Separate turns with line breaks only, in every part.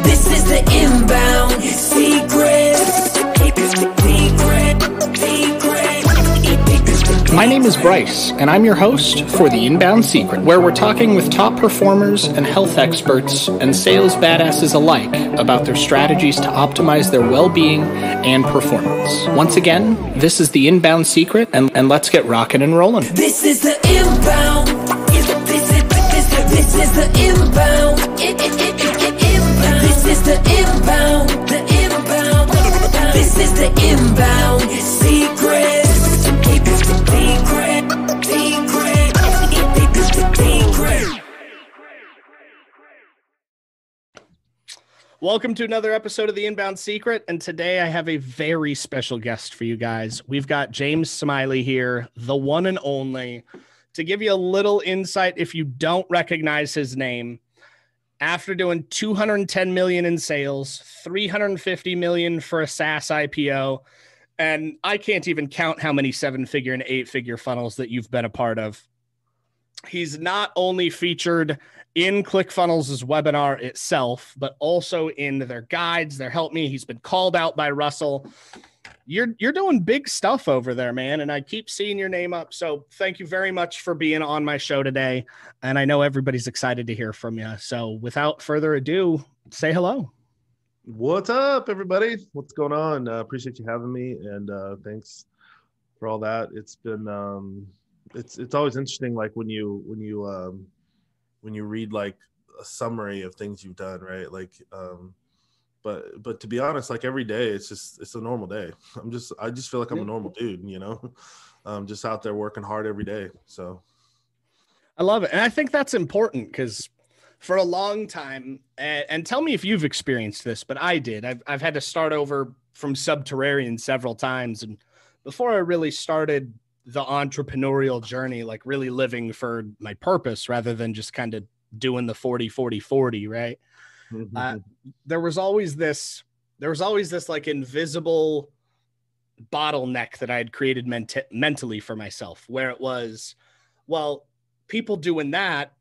This is the inbound secret. Keep it secret.
My name is Bryce, and I'm your host for The Inbound Secret, where we're talking with top performers and health experts and sales badasses alike about their strategies to optimize their well-being and performance. Once again, this is The Inbound Secret, and let's get rocking and rolling.
This is the inbound. This is the inbound. This is the inbound. The inbound. This is the inbound secret. Keep it secret. Secret.
Welcome to another episode of The Inbound Secret, and today I have a very special guest for you guys. We've got James Smiley here, the one and only. To give you a little insight, if you don't recognize his name, after doing $210 million in sales, $350 million for a SaaS IPO, and I can't even count how many 7-figure and 8-figure funnels that you've been a part of. He's not only featured in ClickFunnels' webinar itself, but also in their guides, their Help Me. He's been called out by Russell. You're doing big stuff over there, man, and I keep seeing your name up. So thank you very much for being on my show today, and I know everybody's excited to hear from you. So without further ado, say hello.
What's up, everybody? What's going on? Appreciate you having me, and thanks for all that. It's been it's always interesting, like when you read like a summary of things you've done, right? Like but to be honest, like every day it's a normal day. I just feel like I'm a normal dude, you know. Just out there working hard every day. So
I love it. And I think that's important because for a long time, and tell me if you've experienced this, but I did. I've had to start over from Subterranean several times. And before I really started the entrepreneurial journey, like really living for my purpose rather than just kind of doing the 40-40-40, right? Mm-hmm. There was always this like invisible bottleneck that I had created mentally for myself, where it was, well, people doing that,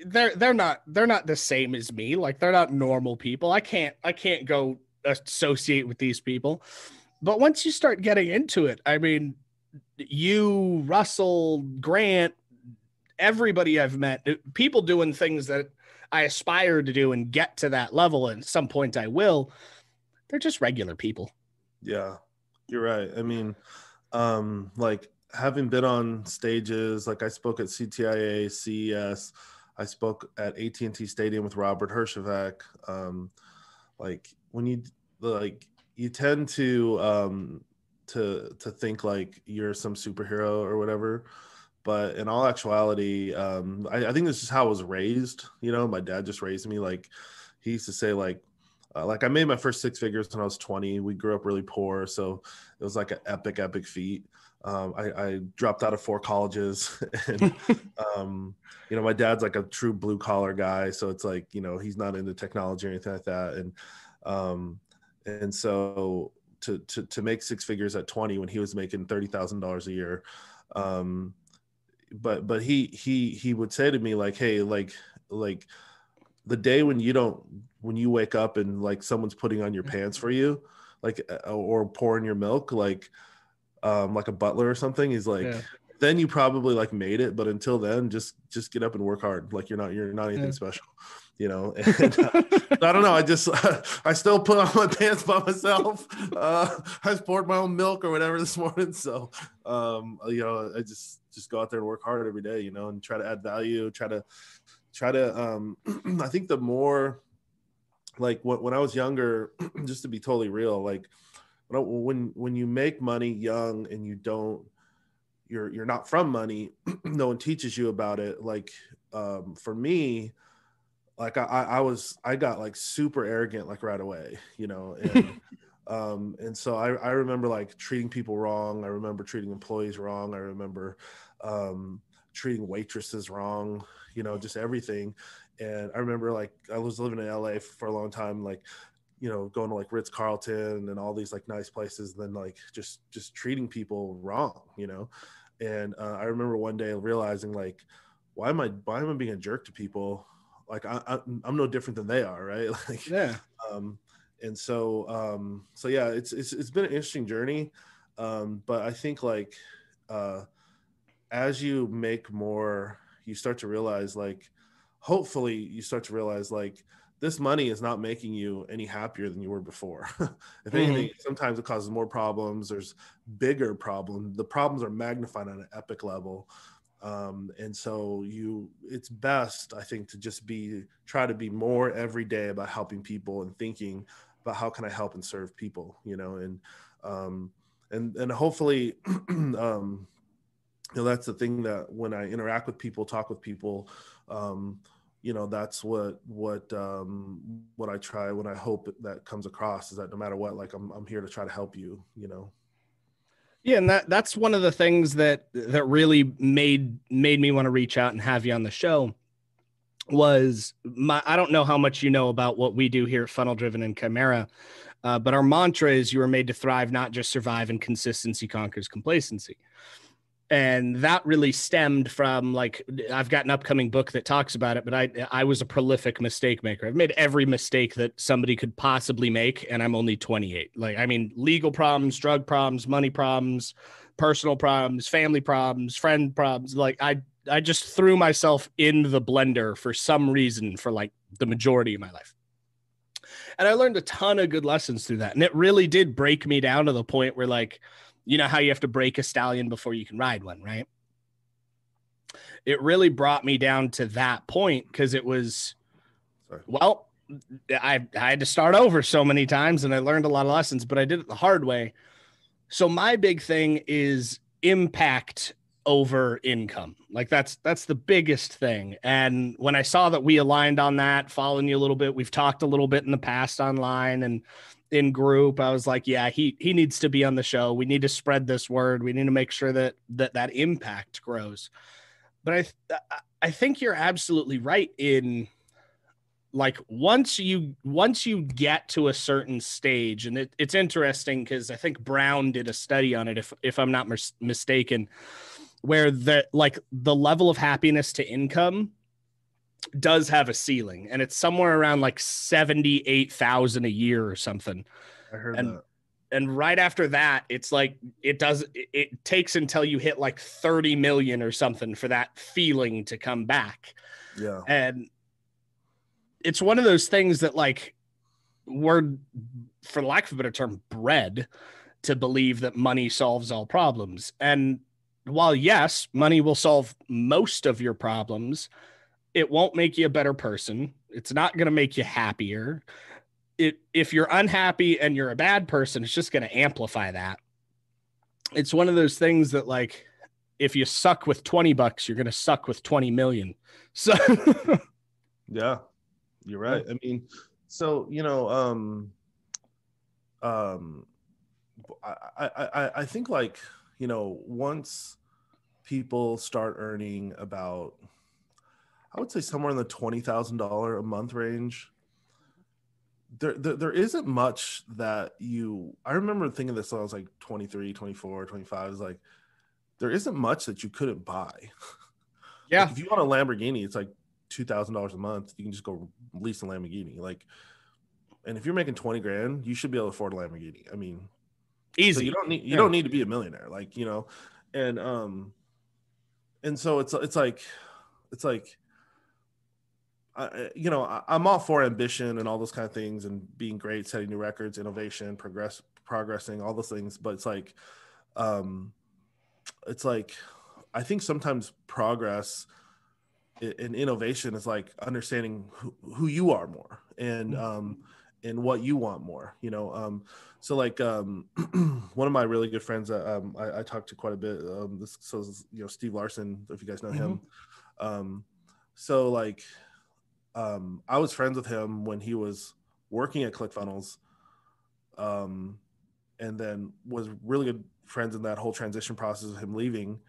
they're not the same as me. Like they're not normal people. I can't go associate with these people. But once you start getting into it, I mean, you, Russell, Grant, everybody I've met, people doing things that I aspire to do and get to that level. And at some point I will. They're just regular people.
Yeah, you're right. I mean, like having been on stages, like I spoke at CTIA, CES, I spoke at AT&T Stadium with Robert Herjavec. Like when you tend to think like you're some superhero or whatever. But in all actuality, I think this is how I was raised. You know, my dad just raised me. Like he used to say, like I made my first 6 figures when I was 20. We grew up really poor, so it was like an epic feat. I dropped out of 4 colleges, and you know, my dad's like a true blue collar guy, so it's like, you know, he's not into technology or anything like that, and so to make 6 figures at 20 when he was making $30,000 a year. But he would say to me like, hey, like the day when you wake up and like someone's putting on your pants for you, like, or pouring your milk, like a butler or something, he's like, yeah, then you probably like made it. But until then, just get up and work hard. Like you're not anything special, you know? And I don't know. I still put on my pants by myself. I poured my own milk or whatever this morning. So, you know, I just go out there and work hard every day, you know, and try to add value, try to, I think the more like when I was younger, just to be totally real, like when you make money young and you're not from money, no one teaches you about it. Like, for me, like I got like super arrogant, like right away, you know, and so I remember like treating people wrong. I remember treating employees wrong. I remember treating waitresses wrong, you know, just everything. And I remember like I was living in LA for a long time, like, you know, going to like Ritz-Carlton and all these like nice places, and then like just treating people wrong, you know. And I remember one day realizing like, why am I being a jerk to people? Like I'm no different than they are, right? Like,
yeah.
And so yeah, it's been an interesting journey. But I think like, as you make more, you start to realize like, hopefully you start to realize like, this money is not making you any happier than you were before. If anything, sometimes it causes more problems. There's bigger problems. The problems are magnified on an epic level. And so it's best, I think, to just try to be more every day about helping people and thinking about how can I help and serve people, and hopefully, that's the thing, that when I interact with people, talk with people, that's what I try, when I hope that comes across, is that no matter what, like I'm here to try to help you.
Yeah, and that's one of the things that really made me want to reach out and have you on the show was I don't know how much you know about what we do here at Funnel Driven and Chimera, but our mantra is you were made to thrive, not just survive, and consistency conquers complacency. And that really stemmed from, like, I've got an upcoming book that talks about it, but I was a prolific mistake maker. I've made every mistake that somebody could possibly make, and I'm only 28. Like, I mean, legal problems, drug problems, money problems, personal problems, family problems, friend problems. Like, I just threw myself in the blender for some reason for like the majority of my life. And I learned a ton of good lessons through that. And it really did break me down to the point where, like, you know how you have to break a stallion before you can ride one, right? It really brought me down to that point, because it was, well, I had to start over so many times, and I learned a lot of lessons, but I did it the hard way. So my big thing is impact over income. Like that's the biggest thing. And when I saw that we aligned on that, following you a little bit, we've talked a little bit in the past online and in group, I was like, yeah, he needs to be on the show. We need to spread this word. We need to make sure that impact grows. But I think you're absolutely right in, like, once you get to a certain stage, and it's interesting because I think Brown did a study on it, if I'm not mistaken, where the level of happiness to income does have a ceiling, and it's somewhere around like 78,000 a year or something.
I heard that.
And right after that, it's like it takes until you hit like 30 million or something for that feeling to come back.
Yeah.
And it's one of those things that, like, we're, for lack of a better term, bred to believe that money solves all problems. And while, yes, money will solve most of your problems, it won't make you a better person. It's not going to make you happier. If you're unhappy and you're a bad person, it's just going to amplify that. It's one of those things that, like, if you suck with $20, you're going to suck with 20 million. So
yeah, you're right. I mean, so, I think, like, once people start earning about, I would say somewhere in the $20,000 a month range, there isn't much that I remember thinking this when I was like 23, 24, 25, is like, there isn't much that you couldn't buy.
yeah.
Like, if you want a Lamborghini, it's like $2,000 a month. You can just go lease a Lamborghini. Like, and if you're making 20 grand, you should be able to afford a Lamborghini. I mean,
easy.
So you don't need to be a millionaire, like, and so it's like, I'm all for ambition and all those kind of things, and being great, setting new records, innovation, progressing, all those things. But it's like, I think sometimes progress and innovation is like understanding who you are more, and what you want more, so like, one of my really good friends that I talked to quite a bit, Steve Larson, if you guys know him. So like, I was friends with him when he was working at ClickFunnels, and then was really good friends in that whole transition process of him leaving.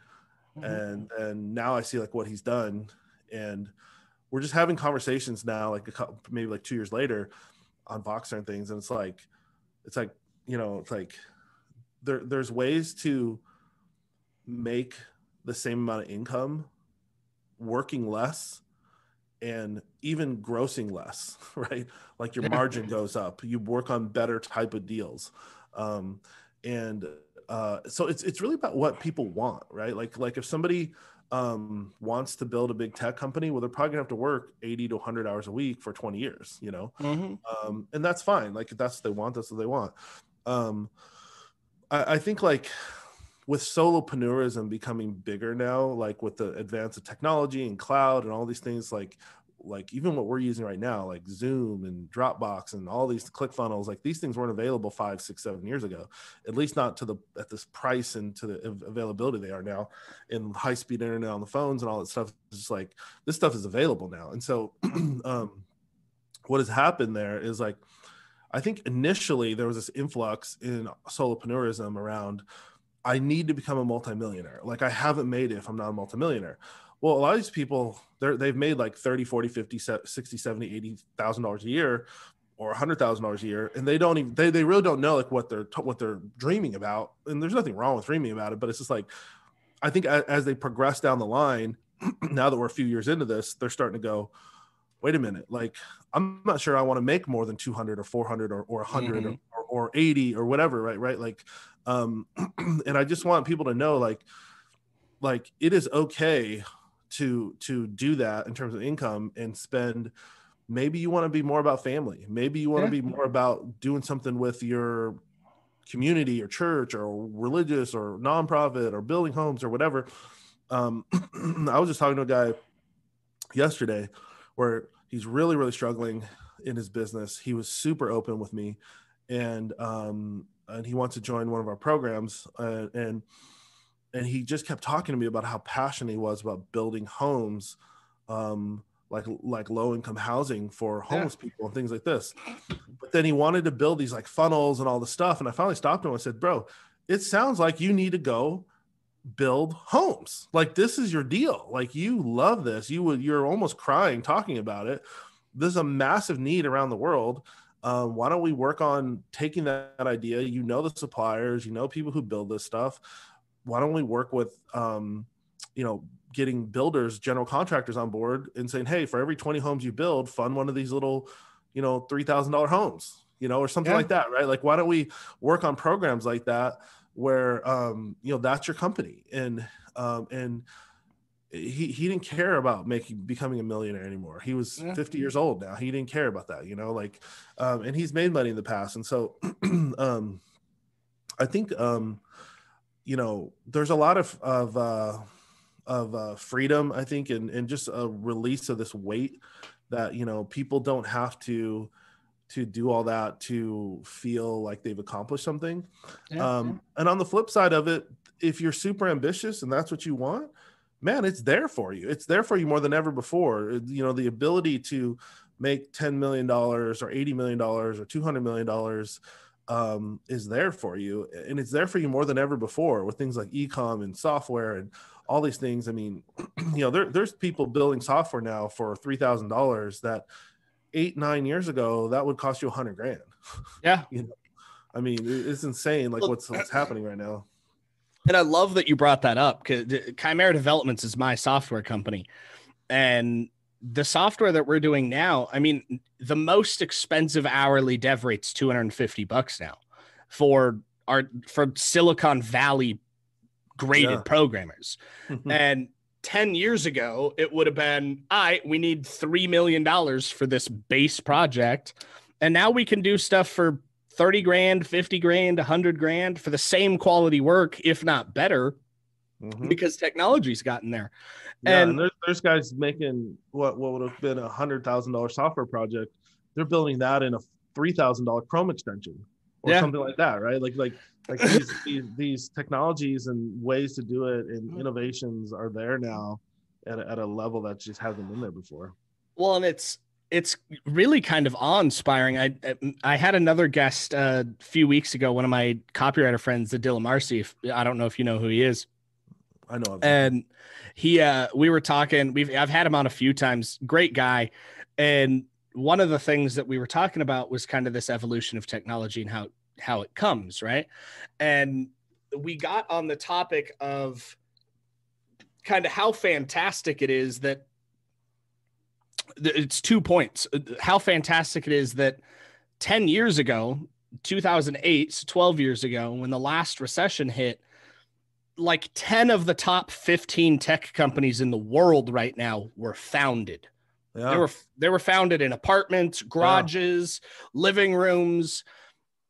And now I see like what he's done, and we're just having conversations now, like maybe like 2 years later, on Voxer and things. And it's like there's ways to make the same amount of income working less and even grossing less, right? Like your margin goes up, you work on better type of deals. And so it's really about what people want, right? Like if somebody wants to build a big tech company, well, they're probably gonna have to work 80 to 100 hours a week for 20 years, you know? And that's fine. Like if that's what they want, that's what they want. I think like with solopreneurism becoming bigger now, like with the advance of technology and cloud and all these things, like even what we're using right now, like Zoom and Dropbox and all these ClickFunnels, like these things weren't available 5, 6, 7 years ago, at least not at this price and to the availability they are now, in high-speed internet on the phones and all that stuff. It's just like, this stuff is available now. And so what has happened there is like, I think initially there was this influx in solopreneurism around, I need to become a multimillionaire. Like I haven't made it if I'm not a multimillionaire. Well, a lot of these people, they've made like 30, 40, 50, 60, 70, $80,000 a year or $100,000 a year. And they don't even, they really don't know like what they're dreaming about. And there's nothing wrong with dreaming about it, but it's just like, I think as they progress down the line, now that we're a few years into this, they're starting to go, wait a minute, like, I'm not sure I want to make more than 200 or 400 or 100 or 80 or whatever. Right. Like, and I just want people to know, like it is okay to do that in terms of income and spend. Maybe you want to be more about family. Maybe you want to be more about doing something with your community or church or religious or nonprofit or building homes or whatever. I was just talking to a guy yesterday where he's really, really struggling in his business. He was super open with me, and he wants to join one of our programs. And he just kept talking to me about how passionate he was about building homes, like low income housing for homeless people and things like this. But then he wanted to build these like funnels and all the stuff. And I finally stopped him. I said, bro, it sounds like you need to go build homes. Like this is your deal. Like you love this. You're almost crying talking about it. There's a massive need around the world. Why don't we work on taking that idea? You know, the suppliers, you know, people who build this stuff. Why don't we work with, getting builders, general contractors on board and saying, hey, for every 20 homes you build, fund one of these little, $3,000 homes, or something like that. Right. Like, why don't we work on programs like that where, that's your company. And he didn't care about becoming a millionaire anymore. He was 50 years old now. He didn't care about that, and he's made money in the past. And so, I think, there's a lot of freedom, I think, and just a release of this weight that, people don't have to do all that to feel like they've accomplished something. And on the flip side of it, if you're super ambitious and that's what you want, man, it's there for you. It's there for you more than ever before. The ability to make $10 million or $80 million or $200 million is there for you. And it's there for you more than ever before with things like e-com and software and all these things. I mean, there's people building software now for $3,000 that 8-9 years ago, that would cost you $100,000.
Yeah.
I mean, it's insane. Like what's happening right now.
And I love that you brought that up, because Chimera Developments is my software company. And the software that we're doing now, I mean, the most expensive hourly dev rate's $250 now for Silicon Valley graded programmers. And 10 years ago, it would have been, we need $3 million for this base project. And now we can do stuff for $30,000, $50,000, $100,000 for the same quality work, if not better, because technology's gotten there.
Yeah, and there's guys making what would have been $100,000 software project. They're building that in a $3,000 Chrome extension or something like that, right? Like these technologies and ways to do it and innovations are there now at a level that just hasn't been there before.
Well, and it's really kind of awe-inspiring. I had another guest a few weeks ago, one of my copywriter friends, Adila Marcy. I don't know if you know who he is.
I know him. And
we were talking, I've had him on a few times, great guy. And one of the things that we were talking about was kind of this evolution of technology and how it comes, right? And we got on the topic of kind of how fantastic it is that It's 2 points. How fantastic it is that 10 years ago, 2008, so 12 years ago, when the last recession hit, like 10 of the top 15 tech companies in the world right now were founded.
Yeah.
They were founded in apartments, garages, living rooms,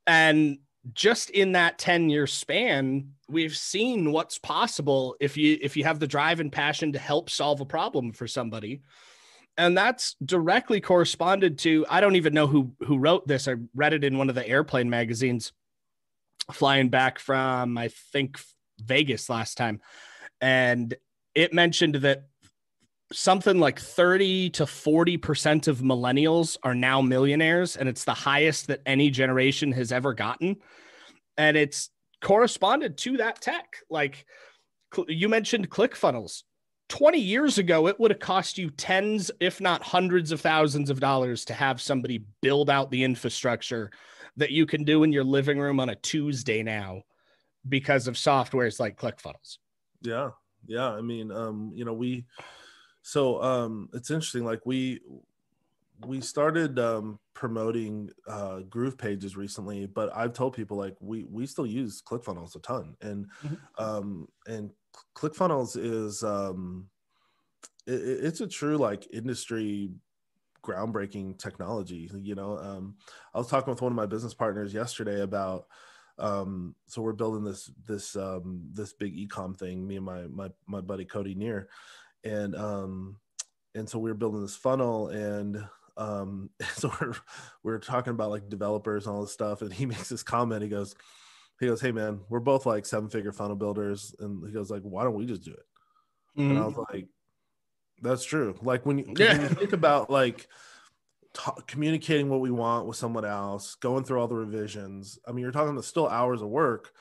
and just in that 10-year span, we've seen what's possible if you have the drive and passion to help solve a problem for somebody. And that's directly corresponded to, I don't even know who wrote this. I read it in one of the airplane magazines flying back from, I think, Vegas last time. And it mentioned that something like 30 to 40% of millennials are now millionaires. And it's the highest that any generation has ever gotten. And it's corresponded to that tech. Like you mentioned ClickFunnels. 20 years ago, it would have cost you tens, if not hundreds of thousands of dollars to have somebody build out the infrastructure that you can do in your living room on a Tuesday now because of softwares like ClickFunnels.
Yeah. Yeah. I mean, it's interesting. Like we started promoting Groove pages recently, but I've told people like we still use ClickFunnels a ton, and ClickFunnels is it's a true like industry groundbreaking technology. I was talking with one of my business partners yesterday about so we're building this big e-com thing, me and my buddy Cody Neer, and so we were building this funnel, and so we're talking about like developers and all this stuff, and he makes this comment. He goes, "Hey man, we're both like 7-figure funnel builders," and he goes like, "Why don't we just do it?" And I was like, "That's true." Like when you think about like communicating what we want with someone else, going through all the revisions. I mean, you're talking about still hours of work.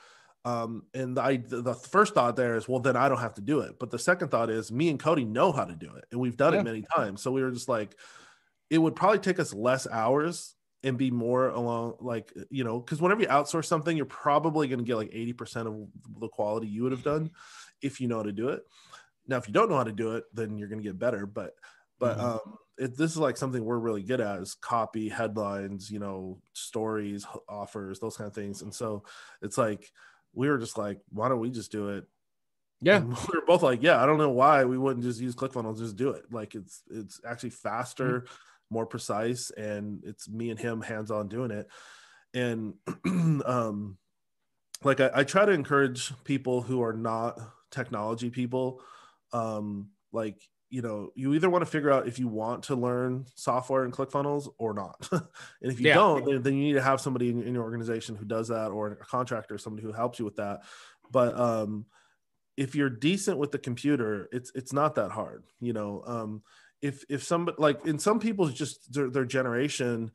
And the first thought there is, well, then I don't have to do it. But the second thought is, me and Cody know how to do it, and we've done it many times. So we were just like, it would probably take us less hours and be more along, like, because whenever you outsource something, you're probably going to get like 80% of the quality you would have done if you know how to do it. Now, if you don't know how to do it, then you're going to get better. But this is like something we're really good at, is copy, headlines, stories, offers, those kind of things. And so it's like, we were just like, why don't we just do it? Yeah. And we were both like, yeah, I don't know why we wouldn't just use ClickFunnels, just do it. Like it's actually faster, more precise, and it's me and him hands-on doing it. And like I try to encourage people who are not technology people, like, you either want to figure out if you want to learn software and ClickFunnels or not. And if you don't, then you need to have somebody in your organization who does that, or a contractor, somebody who helps you with that. But if you're decent with the computer, it's not that hard. If somebody, like in some people's just their generation,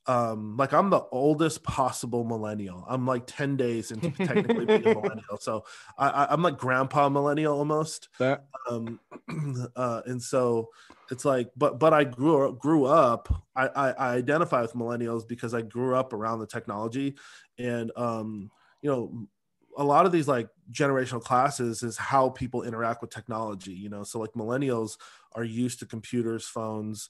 like I'm the oldest possible millennial. I'm like 10 days into technically being a millennial. So I'm like grandpa millennial almost. And so it's like, but I grew up, I identify with millennials because I grew up around the technology. And, a lot of these like generational classes is how people interact with technology, so like millennials are used to computers, phones,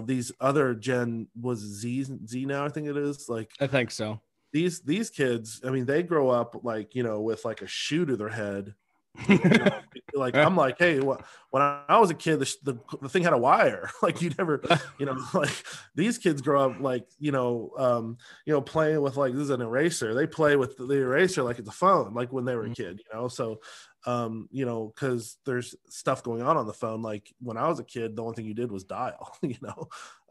these other gen was Z now, I think it is. Like,
I think so.
These kids, I mean, they grow up like, with like a shoe to their head. Like I'm like, hey, when I was a kid, the thing had a wire. Like you never, like these kids grow up like, playing with like, this is an eraser. They play with the eraser like it's a phone, like when they were a kid, So, because there's stuff going on the phone. Like when I was a kid, the only thing you did was dial,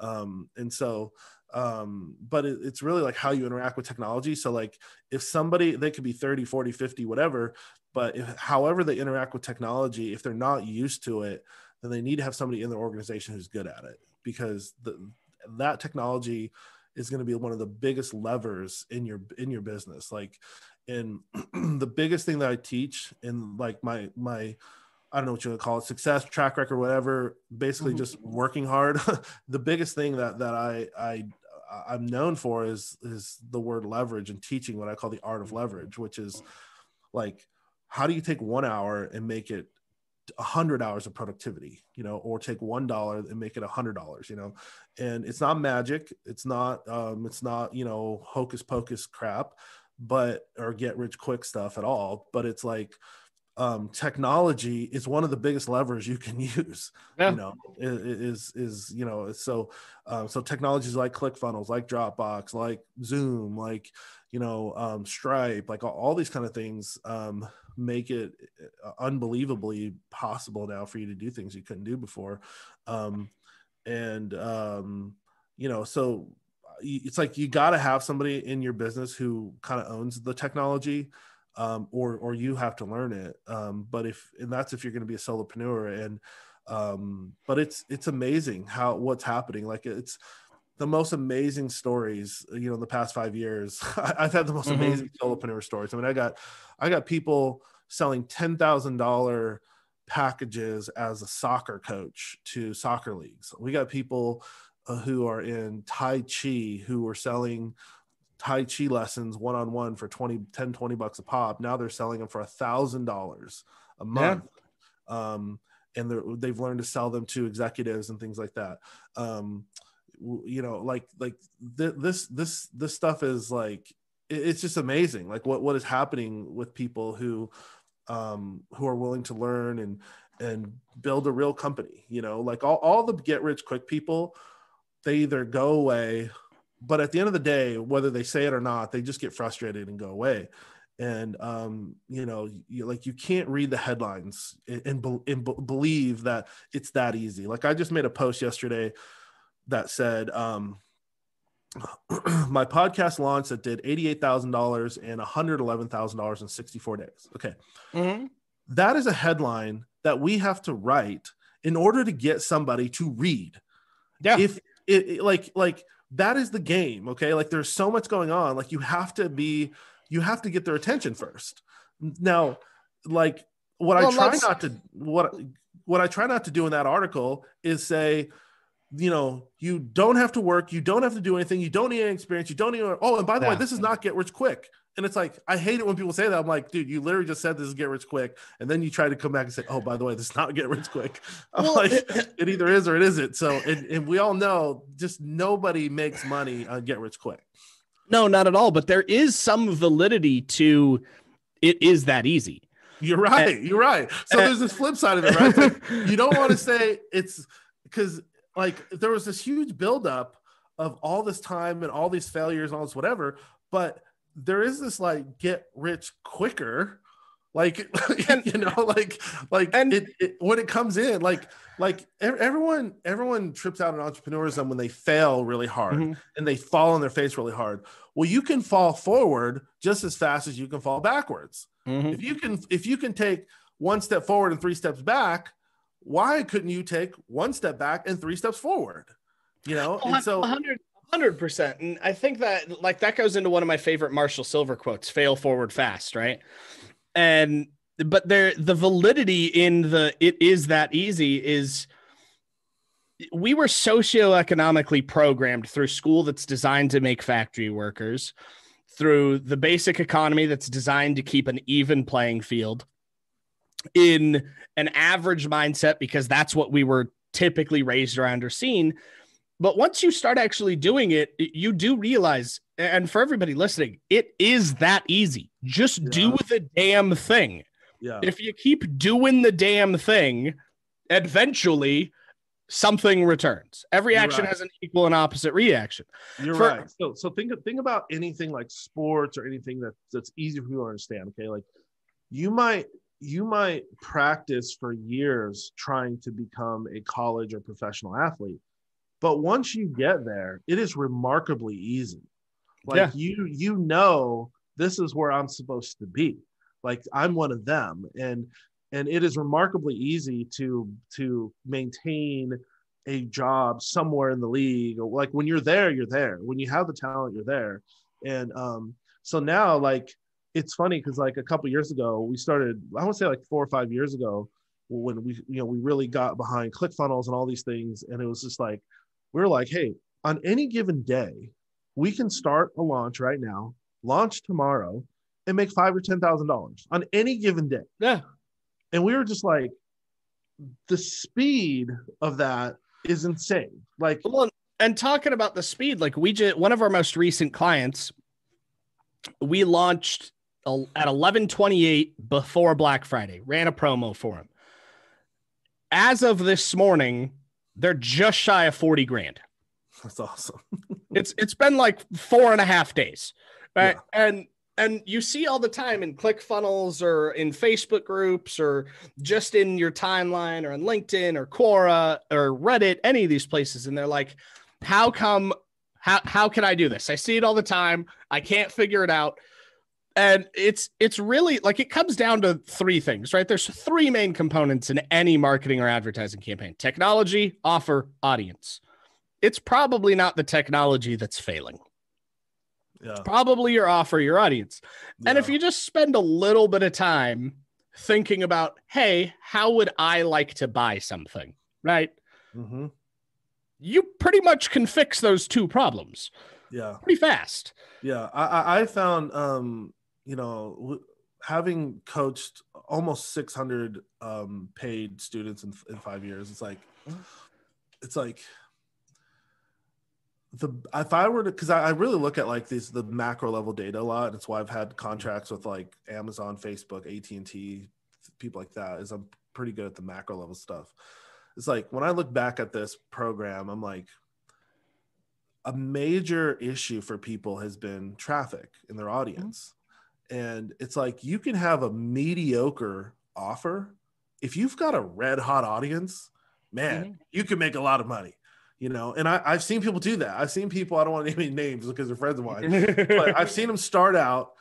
and so, but it's really like how you interact with technology. So like if somebody, they could be 30, 40, 50, whatever, but however they interact with technology, if they're not used to it, then they need to have somebody in their organization who's good at it, because that technology is going to be one of the biggest levers in your business. Like, and the biggest thing that I teach in like my I don't know what you would call it, success track record, whatever, basically just working hard. The biggest thing that I'm known for is the word leverage, and teaching what I call the art of leverage, which is like, how do you take 1 hour and make it 100 hours of productivity, you know, or take $1 and make it $100, you know. And it's not magic. It's not, you know, hocus pocus crap, but, or get rich quick stuff at all. But it's like, technology is one of the biggest levers you can use.
Yeah.
You know, you know, so technologies like ClickFunnels, like Dropbox, like Zoom, like, you know, Stripe, like all these kind of things, make it unbelievably possible now for you to do things you couldn't do before. You know, so it's like, you got to have somebody in your business who kind of owns the technology, or you have to learn it. That's if you're going to be a solopreneur. But it's amazing what's happening. Like, it's the most amazing stories, you know, in the past 5 years. I've had the most amazing solopreneur stories. I mean, I got people selling $10,000 packages as a soccer coach to soccer leagues. We got people who are in Tai Chi who are selling Tai Chi lessons one-on-one for $20 a pop. Now they're selling them for $1,000 a month. Yeah. And they've learned to sell them to executives and things like that. You know, like this stuff is like, it's just amazing. Like what is happening with people who are willing to learn and build a real company, you know, like all the get rich quick people, they either go away, but at the end of the day, whether they say it or not, they just get frustrated and go away. And, you know, you can't read the headlines and believe that it's that easy. Like, I just made a post yesterday that said, my podcast launch that did $88,000 and $111,000 in 64 days. Okay. Mm-hmm. That is a headline that we have to write in order to get somebody to read. Yeah. If it like that is the game. Okay. Like, there's so much going on. Like, you have to get their attention first. Now, like what I try not to do in that article is say, you know, you don't have to work. You don't have to do anything. You don't need any experience. You don't need, and by the way, this is not get rich quick. And it's like, I hate it when people say that. I'm like, dude, you literally just said this is get rich quick. And then you try to come back and say, oh, by the way, this is not get rich quick. I'm like, it either is or it isn't. So, and we all know just nobody makes money on get rich quick.
No, not at all. But there is some validity to it is that easy.
You're right. You're right. So there's this flip side of it, right? Like, you don't want to say it's because like there was this huge buildup of all this time and all these failures and all this whatever, but there is this like get rich quicker, like, you know, like and when it comes in, like everyone trips out on entrepreneurism when they fail really hard and they fall on their face really hard. Well, you can fall forward just as fast as you can fall backwards. If you can take one step forward and 3 steps back, why couldn't you take 1 step back and 3 steps forward? You know, and so
100%. And I think that like that goes into one of my favorite Marshall Silver quotes, fail forward fast. Right. But the validity in it is that easy is we were socioeconomically programmed through school that's designed to make factory workers, through the basic economy that's designed to keep an even playing field, in an average mindset, because that's what we were typically raised around or seen. But once you start actually doing it, you do realize, and for everybody listening, it is that easy. Just do the damn thing. Yeah. If you keep doing the damn thing, eventually something returns. Every action has an equal and opposite reaction.
You're right. So think about anything like sports or anything that's easy for people to understand. Okay. Like you might practice for years trying to become a college or professional athlete. But once you get there, it is remarkably easy. Like you know, this is where I'm supposed to be. Like I'm one of them. And it is remarkably easy to maintain a job somewhere in the league. Or like when you're there, you're there. When you have the talent, you're there. And so now like it's funny because like a couple of years ago, we started, I would say like 4 or 5 years ago, when we really got behind ClickFunnels and all these things. And it was just like, we were like, hey, on any given day, we can start a launch right now, launch tomorrow, and make $5,000 or $10,000 on any given day.
Yeah.
And we were just like, the speed of that is insane. Like,
well, and talking about the speed, like one of our most recent clients, we launched at 11:28 before Black Friday, ran a promo for him. As of this morning, they're just shy of 40 grand.
that's awesome.
It's been like 4.5 days, right?
Yeah.
And you see all the time in ClickFunnels or in Facebook groups or just in your timeline or on LinkedIn or Quora or Reddit, any of these places, and they're like, how can I do this? I see it all the time. I can't figure it out. And it's really like, it comes down to three things, right? There's three main components in any marketing or advertising campaign: technology, offer, audience. It's probably not the technology that's failing.
Yeah.
It's probably your offer, your audience.
Yeah.
And if you just spend a little bit of time thinking about, hey, how would I like to buy something, right?
Mm-hmm.
You pretty much can fix those two problems.
Yeah.
Pretty fast.
Yeah. I found, having coached almost 600 paid students in 5 years, it's like if I were to, because I really look at like the macro level data a lot. That's why I've had contracts with like Amazon, Facebook, AT&T, people like that, is I'm pretty good at the macro level stuff. It's like when I look back at this program, I'm like, a major issue for people has been traffic in their audience. And it's like, you can have a mediocre offer. If you've got a red hot audience, man, you can make a lot of money, and I've seen people do that. I've seen people, I don't want to name any names because they're friends of mine, but I've seen them start out,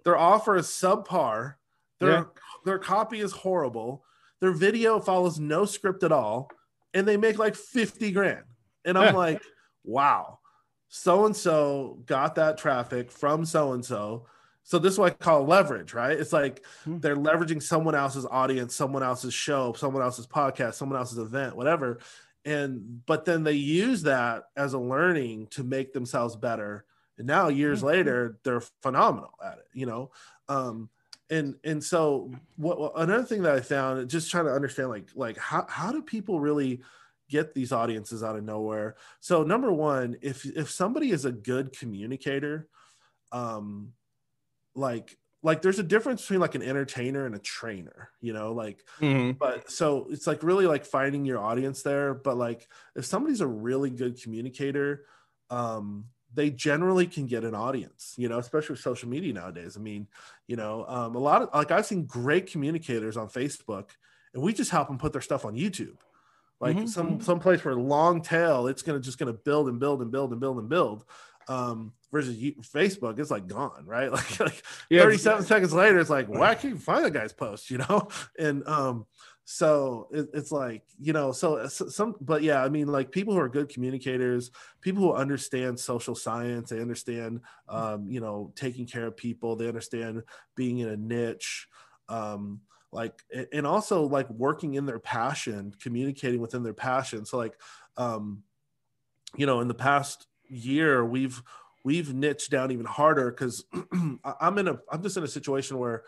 their offer is subpar. Their copy is horrible. Their video follows no script at all. And they make like 50 grand. And I'm like, wow, so-and-so got that traffic from so-and-so. So this is what I call leverage, right? It's like they're leveraging someone else's audience, someone else's show, someone else's podcast, someone else's event, whatever. But then they use that as a learning to make themselves better. And now years later, they're phenomenal at it, and so what another thing that I found, just trying to understand, like how do people really get these audiences out of nowhere? So number one, if somebody is a good communicator, like there's a difference between like an entertainer and a trainer, but so it's like really like finding your audience there. But like if somebody's a really good communicator, they generally can get an audience, especially with social media nowadays. I mean, a lot of, like, I've seen great communicators on Facebook, and we just help them put their stuff on YouTube. Like some place where long tail, it's just gonna build and build and build and build and build. Versus Facebook, it's like gone, right? Like 37 seconds later, it's like, why can't you find that guy's post, And so it's like, but yeah, I mean, like people who are good communicators, people who understand social science, they understand, taking care of people, they understand being in a niche, and also like working in their passion, communicating within their passion. So like, in the past year, we've niched down even harder because I'm just in a situation where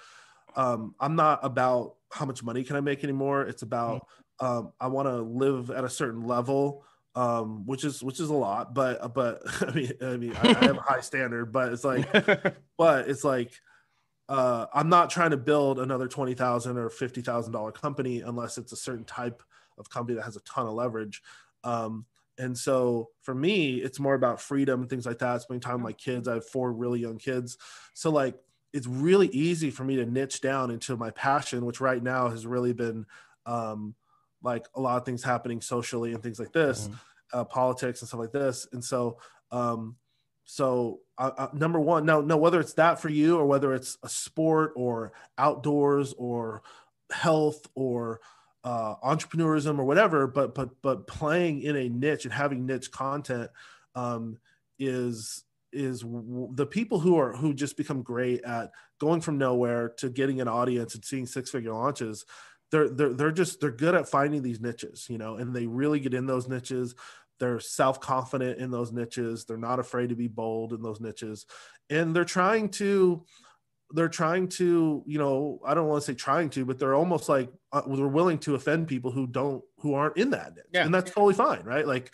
I'm not about how much money can I make anymore. It's about I want to live at a certain level, which is a lot, but I mean I have a high standard, but it's like I'm not trying to build another $20,000 or $50,000 company unless it's a certain type of company that has a ton of leverage. And so for me, it's more about freedom and things like that. Spending time with my kids. I have 4 really young kids. So like, it's really easy for me to niche down into my passion, which right now has really been like a lot of things happening socially and things like this, politics and stuff like this. And so, number one, no, whether it's that for you or whether it's a sport or outdoors or health or entrepreneurism or whatever, but playing in a niche and having niche content is the people who just become great at going from nowhere to getting an audience and seeing 6-figure launches. They're good at finding these niches, and they really get in those niches. They're self-confident in those niches. They're not afraid to be bold in those niches, and they're trying to they're trying to, I don't want to say trying to, but they're almost like they're willing to offend people who aren't in that niche.
Yeah.
And that's totally fine, right? Like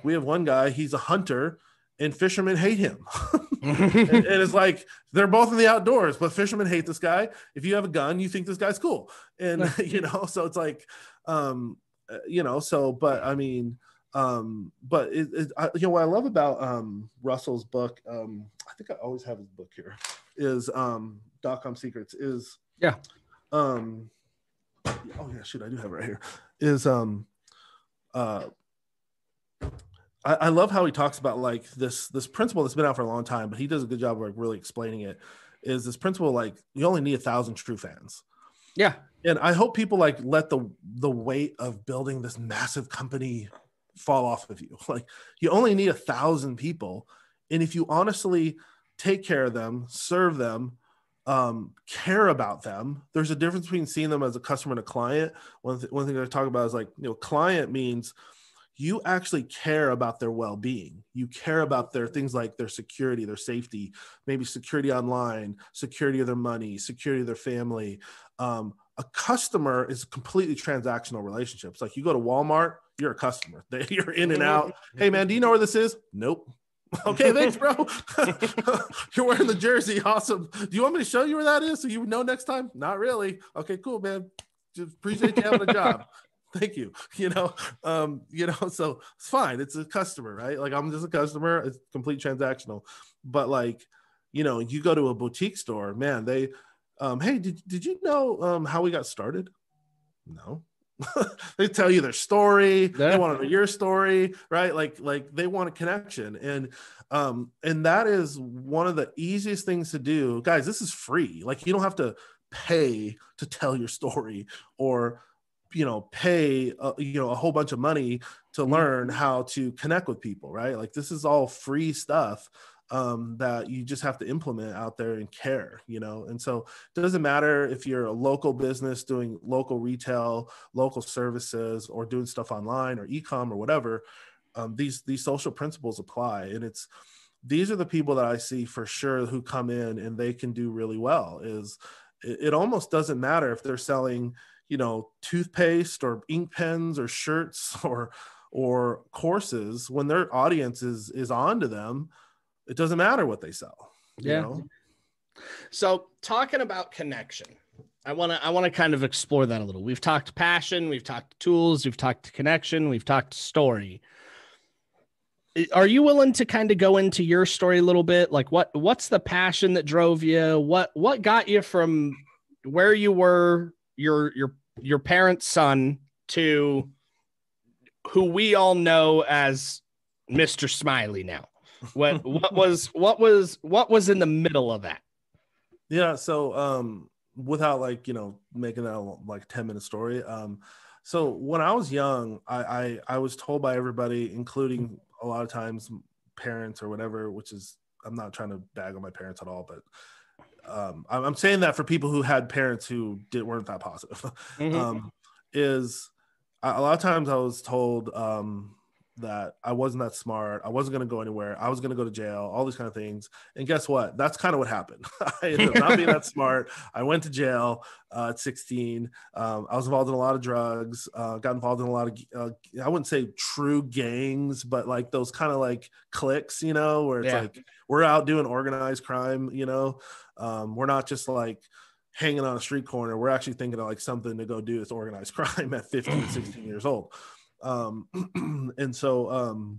we have one guy, he's a hunter, and fishermen hate him. and it's like they're both in the outdoors, but fishermen hate this guy. If you have a gun, you think this guy's cool, and so it's like, but I mean, but what I love about Russell's book, I think I always have his book here, is .com Secrets, is oh yeah, shoot, I do have it right here, is I love how he talks about like this principle that's been out for a long time, but he does a good job of like really explaining it, is this principle, like you only need 1,000 true fans.
Yeah.
And I hope people like let the weight of building this massive company fall off of you. Like you only need 1,000 people. And if you honestly take care of them, serve them, care about them, there's a difference between seeing them as a customer and a client. One thing I talk about is like, client means you actually care about their well-being. You care about their things like their security, their safety, maybe security online, security of their money, security of their family. A customer is a completely transactional relationship. It's like you go to Walmart, you're a customer. You're in and out. Hey man, do you know where this is? Nope. Okay, thanks, bro. You're wearing the jersey. Awesome. Do you want me to show you where that is so you know next time? Not really. Okay, cool, man. Just appreciate you having a job. Thank you. So it's fine. It's a customer, right? Like I'm just a customer. It's complete transactional. But like, you go to a boutique store, man, they, hey, did you know how we got started? No. They tell you their story.
Yeah.
They want to know your story, right? Like they want a connection. And that is one of the easiest things to do. Guys, this is free. Like you don't have to pay to tell your story or pay a whole bunch of money to learn how to connect with people, right? Like this is all free stuff that you just have to implement out there and care, and so it doesn't matter if you're a local business doing local retail, local services, or doing stuff online or e-com or whatever. These social principles apply, and these are the people that I see for sure who come in and they can do really well. It almost doesn't matter if they're selling toothpaste or ink pens or shirts or courses. When their audience is on to them, it doesn't matter what they sell.
So talking about connection, I want to kind of explore that a little. We've talked passion, we've talked tools, we've talked connection, we've talked story. Are you willing to kind of go into your story a little bit? Like what's the passion that drove you? What got you from where you were, your parents' son, to who we all know as Mr. Smiley now? What was in the middle of that?
Yeah. So, without making that like a 10-minute story. So when I was young, I was told by everybody, including a lot of times parents or whatever, which is, I'm not trying to bag on my parents at all, but I'm saying that for people who had parents who weren't that positive.
Mm-hmm.
Is a lot of times I was told that I wasn't that smart. I wasn't going to go anywhere. I was going to go to jail, all these kind of things. And guess what? That's kind of what happened. I ended up not being that smart. I went to jail at 16. I was involved in a lot of drugs, got involved in a lot of, I wouldn't say true gangs, but like those kind of like cliques, where it's like, we're out doing organized crime, we're not just like hanging on a street corner. We're actually thinking of like something to go do with organized crime at 15, 16 years old. And so,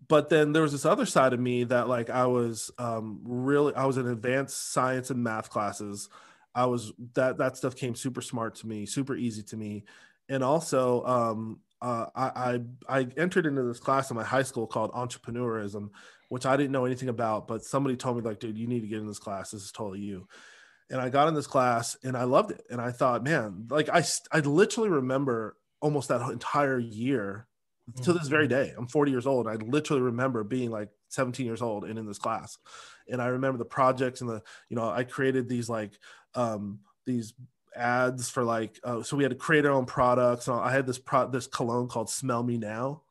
but then there was this other side of me that like, I was in advanced science and math classes. That stuff came super smart to me, super easy to me. And also, I entered into this class in my high school called entrepreneurism, which I didn't know anything about, but somebody told me like, dude, you need to get in this class. This is totally you. And I got in this class and I loved it. And I thought, man, like I literally remember almost that entire year to this very day. I'm 40 years old. I literally remember being like 17 years old and in this class. And I remember the projects and I created these like, these ads for like, so we had to create our own products. So I had this cologne called Smell Me Now.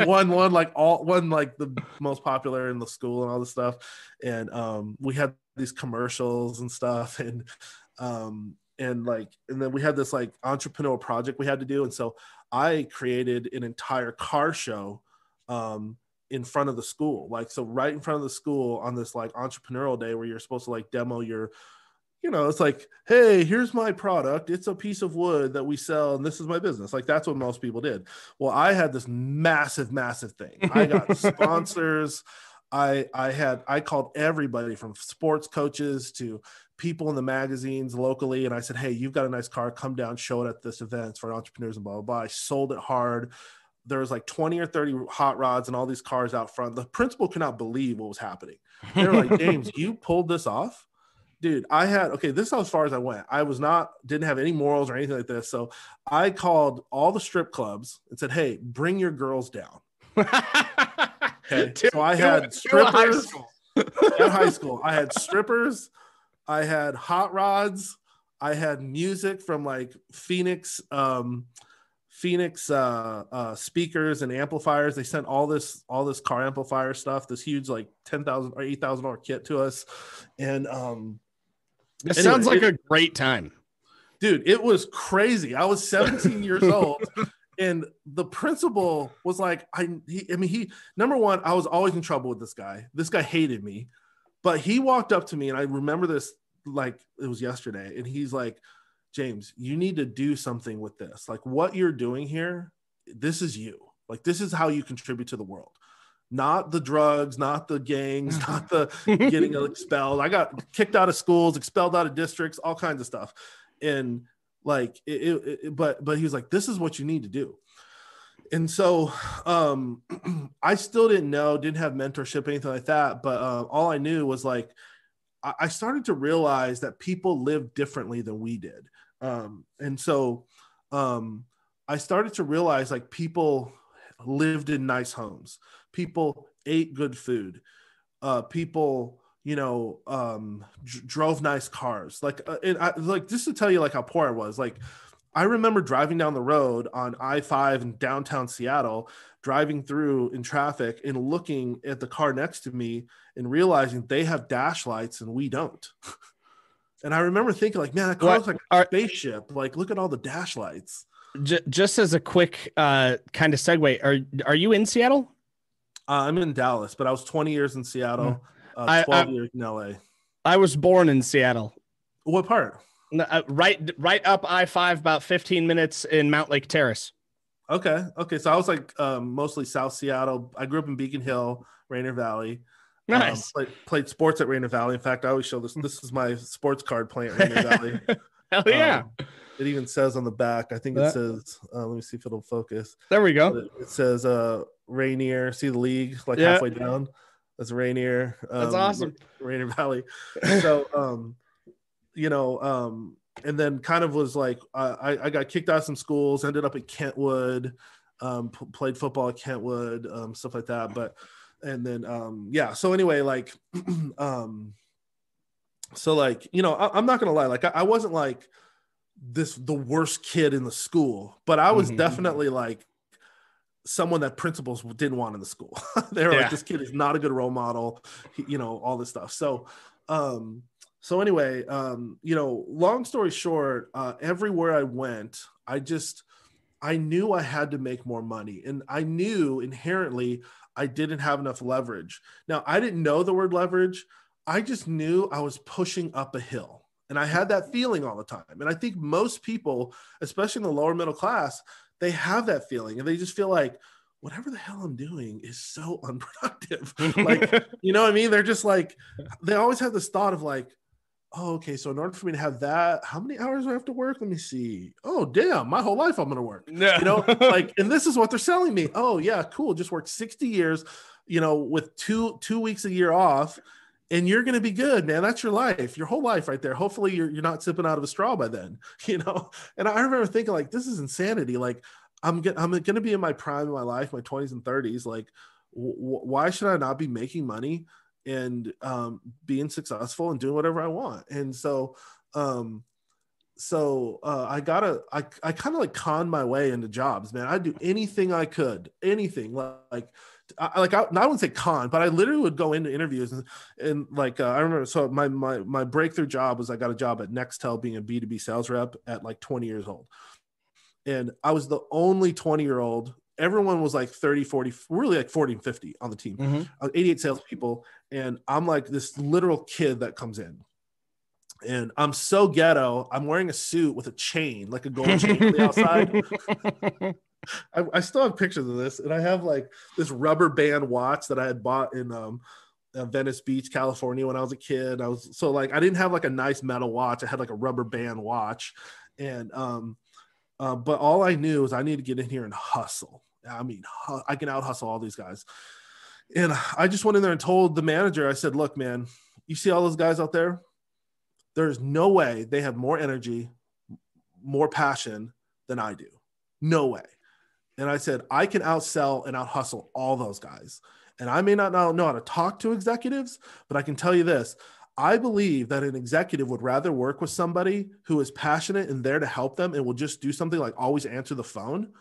one like the most popular in the school and all this stuff. And we had these commercials and stuff, and then we had this like entrepreneurial project we had to do. And so I created an entire car show in front of the school, like, so right in front of the school on this like entrepreneurial day where you're supposed to like demo your, it's like, hey, here's my product. It's a piece of wood that we sell, and this is my business. Like, that's what most people did. Well, I had this massive thing. I got sponsors. I called everybody from sports coaches to people in the magazines locally. And I said, hey, you've got a nice car. Come down, show it at this event. It's for entrepreneurs and blah, blah, blah. I sold it hard. There was like 20 or 30 hot rods and all these cars out front. The principal could not believe what was happening. They were like, James, you pulled this off? Dude, this is as far as I went. Didn't have any morals or anything like this. So I called all the strip clubs and said, hey, bring your girls down. Okay. So I had strippers at high school. I had strippers. I had hot rods. I had music from like Phoenix speakers and amplifiers. They sent all this car amplifier stuff, this huge like $10,000 or $8,000 kit to us. And
this sounds like a great time.
Dude, it was crazy. I was 17 years old, and the principal was like, number one, I was always in trouble with this guy. This guy hated me, but he walked up to me, and I remember this like it was yesterday, and he's like, James, you need to do something with this. Like, what you're doing here, this is you. Like, this is how you contribute to the world. Not the drugs, not the gangs, not the getting expelled. I got kicked out of schools, expelled out of districts, all kinds of stuff. And like, but he was like, this is what you need to do. And so I still didn't have mentorship, anything like that. But all I knew was like, I started to realize that people live differently than we did. And so I started to realize like people lived in nice homes. People ate good food. People, drove nice cars. Like just to tell you like how poor I was. Like, I remember driving down the road on I-5 in downtown Seattle, driving through in traffic and looking at the car next to me and realizing they have dash lights and we don't. And I remember thinking like, man, that car looks like a spaceship. Like, look at all the dash lights.
Just as a quick kind of segue, are you in Seattle?
I'm in Dallas, but I was 20 years in Seattle, 12 years in LA.
I was born in Seattle.
What part?
Right up I-5, about 15 minutes in Mount Lake Terrace.
Okay. So I was like mostly South Seattle. I grew up in Beacon Hill, Rainier Valley.
Nice.
Played sports at Rainier Valley. In fact, I always show this. This is my sports card playing at Rainier Valley.
Hell yeah.
It even says on the back, I think it says, let me see if it'll focus.
There we go.
It says Rainier, see the league like halfway down. That's Rainier.
That's awesome.
Rainier Valley. So, and then kind of was like, I got kicked out of some schools, ended up at Kentwood, played football at Kentwood, stuff like that. And then, so anyway, like, so like, I'm not going to lie. Like, I wasn't like the worst kid in the school, but I was definitely like someone that principals didn't want in the school. They were like, this kid is not a good role model, all this stuff. So anyway, long story short, everywhere I went, I knew I had to make more money, and I knew inherently I didn't have enough leverage. Now, I didn't know the word leverage. I just knew I was pushing up a hill, and I had that feeling all the time. And I think most people, especially in the lower middle class, they have that feeling, and they just feel like whatever the hell I'm doing is so unproductive. Like, you know what I mean? They're just like, they always have this thought of like, oh, okay, so in order for me to have that, how many hours do I have to work? Let me see. Oh, damn, my whole life I'm going to work.
No.
Like, and this is what they're selling me. Oh, yeah, cool. Just work 60 years, with two weeks a year off, and you're going to be good, man. That's your life, your whole life right there. Hopefully you're not sipping out of a straw by then, And I remember thinking like, this is insanity. Like, I'm going to be in my prime of my life, my 20s and 30s. Like, why should I not be making money and being successful and doing whatever I want? And so I kind of like conned my way into jobs, man. I'd do anything I could, anything I wouldn't say con, but I literally would go into interviews and I remember, so my breakthrough job was I got a job at Nextel being a B2B sales rep at like 20 years old. And I was the only 20-year-old. Everyone was like 30, 40, really like 40 and 50 on the team.
Mm-hmm.
88 salespeople. And I'm like this literal kid that comes in. And I'm so ghetto. I'm wearing a suit with a chain, like a gold chain on the outside. I still have pictures of this. And I have like this rubber band watch that I had bought in Venice Beach, California when I was a kid. I didn't have like a nice metal watch. I had like a rubber band watch. And but all I knew is I need to get in here and hustle. I mean, I can out hustle all these guys. And I just went in there and told the manager, I said, look, man, you see all those guys out there? There's no way they have more energy, more passion than I do. No way. And I said, I can outsell and out hustle all those guys. And I may not know how to talk to executives, but I can tell you this. I believe that an executive would rather work with somebody who is passionate and there to help them and will just do something like always answer the phone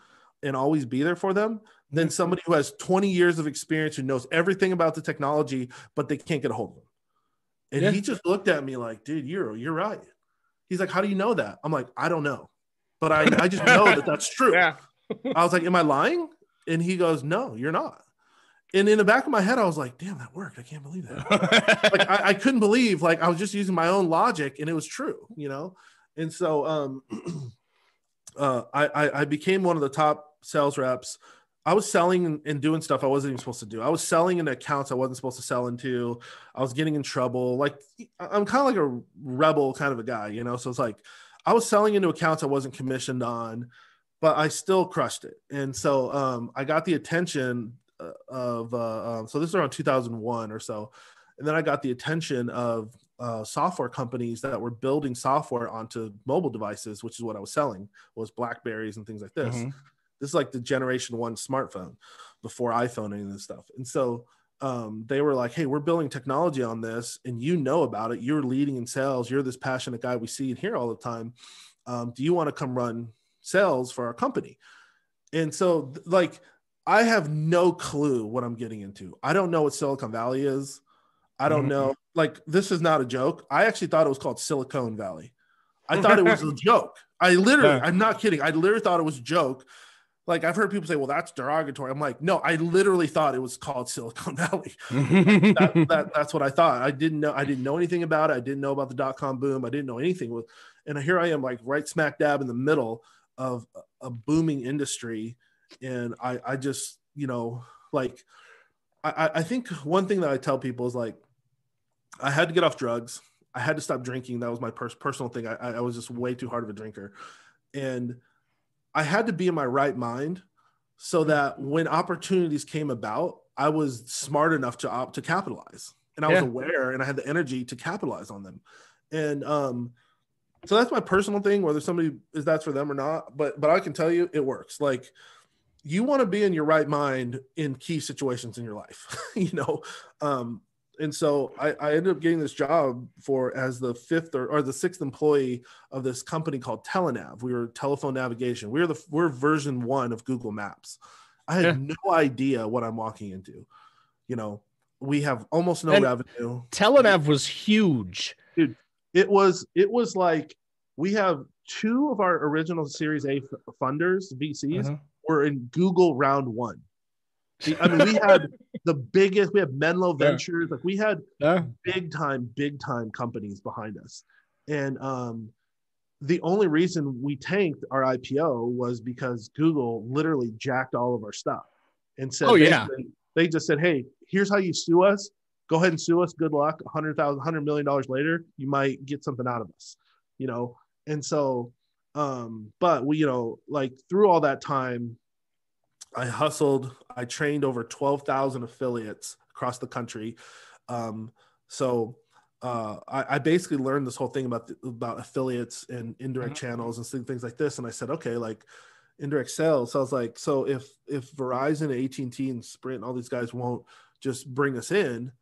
and always be there for them than somebody who has 20 years of experience, who knows everything about the technology, but they can't get a hold of them. And he just looked at me like, dude, you're right. He's like, how do you know that? I'm like, I don't know, but I just know that that's true. Yeah. I was like, am I lying? And he goes, no, you're not. And in the back of my head, I was like, damn, that worked. I can't believe that. Like, I couldn't believe, like, I was just using my own logic and it was true, you know? And so I became one of the top sales reps. I was selling and doing stuff I wasn't even supposed to do. I was selling in accounts I wasn't supposed to sell into. I was getting in trouble. Like, I'm kind of like a rebel kind of a guy, you know? So it's like, I was selling into accounts I wasn't commissioned on, but I still crushed it. And so I got the attention so this is around 2001 or so. And then I got the attention of software companies that were building software onto mobile devices, which is what I was selling, was BlackBerries and things like this. Mm-hmm. This is like the generation 1 smartphone before iPhone and any of this stuff. And so they were like, hey, we're building technology on this and you know about it. You're leading in sales. You're this passionate guy we see and hear all the time. Do you want to come run sales for our company? And so like, I have no clue what I'm getting into. I don't know what Silicon Valley is. I don't know. Like, this is not a joke. I actually thought it was called Silicon Valley. I thought it was a joke. I'm not kidding. I literally thought it was a joke. Like, I've heard people say, well, that's derogatory. I'm like, no, I literally thought it was called Silicon Valley. That's what I thought. I didn't know anything about it. I didn't know about the .com boom. I didn't know anything and here I am, like right smack dab in the middle of a booming industry. And I just, you know, like, I think one thing that I tell people is like, I had to get off drugs. I had to stop drinking. That was my personal thing. I was just way too hard of a drinker. And I had to be in my right mind so that when opportunities came about, I was smart enough to capitalize. And I was aware and I had the energy to capitalize on them. And so that's my personal thing, whether somebody is that's for them or not. But I can tell you it works. Like, you want to be in your right mind in key situations in your life, you know? And so I ended up getting this job as the 5th or the 6th employee of this company called Telenav. We were telephone navigation. We're version 1 of Google Maps. I had no idea what I'm walking into. You know, we have almost no revenue.
Telenav was huge.
Dude, it was like, we have 2 of our original Series A funders, VCs, were in Google round 1. I mean, we had the biggest, we had Menlo Ventures, like we had big time companies behind us. And the only reason we tanked our IPO was because Google literally jacked all of our stuff and said, they just said, hey, here's how you sue us. Go ahead and sue us. Good luck. $100 million later, you might get something out of us, you know? And so, but we, you know, like through all that time, I hustled. I trained over 12,000 affiliates across the country. So I basically learned this whole thing about affiliates and indirect channels and things like this. And I said, okay, like indirect sales. So I was like, so if Verizon, AT&T, and Sprint, and all these guys won't just bring us in,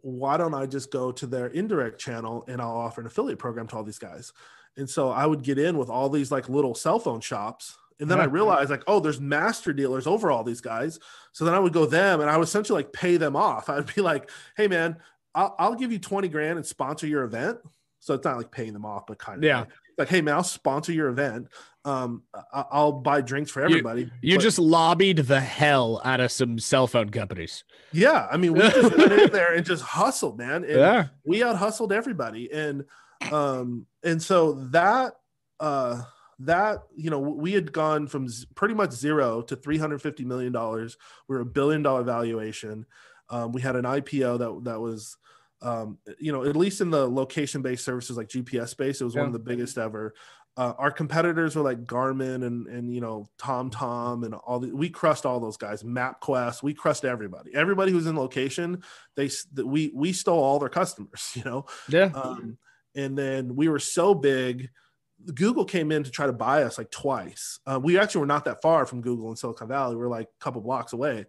why don't I just go to their indirect channel and I'll offer an affiliate program to all these guys? And so I would get in with all these like little cell phone shops. And then
Yeah.
I realized like, oh, there's master dealers over all these guys. So then I would go them and I would essentially like pay them off. I'd be like, hey man, I'll give you 20 grand and sponsor your event. So it's not like paying them off, but kind of
Yeah.
like, hey man, I'll sponsor your event. I'll buy drinks for everybody.
You just lobbied the hell out of some cell phone companies.
Yeah. I mean, we just went in there and just hustled, man. And
Yeah.
we out hustled everybody. And so that, you know, we had gone from pretty much zero to $350 million. We were $1 billion valuation. We had an IPO that was, you know, at least in the location-based services like GPS space, it was one of the biggest ever. Our competitors were like Garmin and you know, TomTom and we crushed all those guys. MapQuest, we crushed everybody. Everybody who's in location, we stole all their customers, you know?
Yeah.
And then we were so big, Google came in to try to buy us like twice. We actually were not that far from Google in Silicon Valley. We were like a couple blocks away.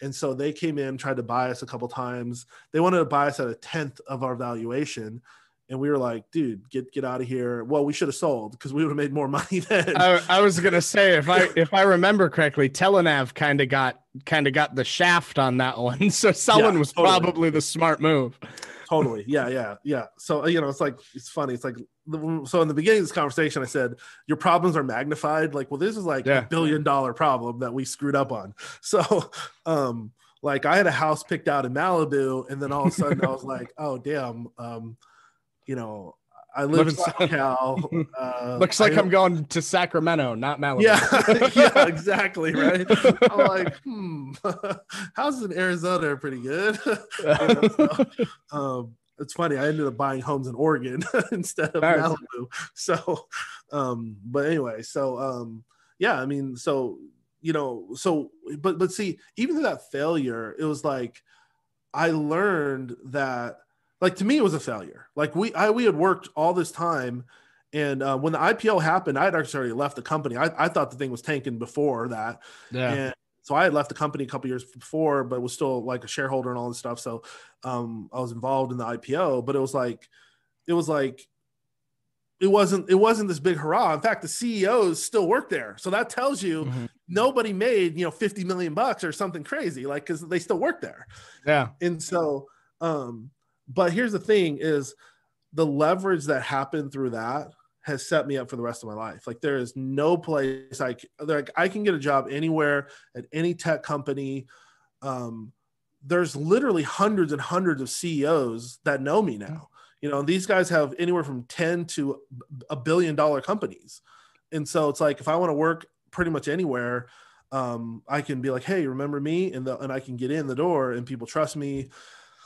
And so they came in, tried to buy us a couple times. They wanted to buy us at 1/10 of our valuation. And we were like, dude, get out of here. Well, we should have sold because we would have made more money then.
I was gonna say, if I remember correctly, Telenav kind of got the shaft on that one. So selling was
totally.
probably the smart move.
Totally. Yeah. So, you know, it's funny. It's like, so in the beginning of this conversation, I said, your problems are magnified. Like, well, this is like $1 billion problem that we screwed up on. So, like I had a house picked out in Malibu and then all of a sudden I was like, oh damn. You know, I live in SoCal.
Looks like I'm going to Sacramento, not Malibu.
Yeah, exactly. Right. I'm like, houses in Arizona are pretty good. You know, so, it's funny. I ended up buying homes in Oregon instead of Malibu. So, but anyway, so, yeah, I mean, so, you know, so, but see, even through that failure, it was like, I learned that, like, to me, it was a failure. Like we had worked all this time. And when the IPO happened, I had actually already left the company. I thought the thing was tanking before that.
Yeah.
And so I had left the company a couple years before, but was still like a shareholder and all this stuff. So I was involved in the IPO, but it wasn't this big hurrah. In fact, the CEOs still work there. So that tells you nobody made, you know, 50 million bucks or something crazy, like, cause they still work there.
Yeah.
And so, but here's the thing is the leverage that happened through that has set me up for the rest of my life. Like there is no place I can get a job anywhere at any tech company. There's literally hundreds and hundreds of CEOs that know me now. You know, these guys have anywhere from 10 to $1 billion companies. And so it's like, if I want to work pretty much anywhere, I can be like, hey, remember me? And I can get in the door and people trust me.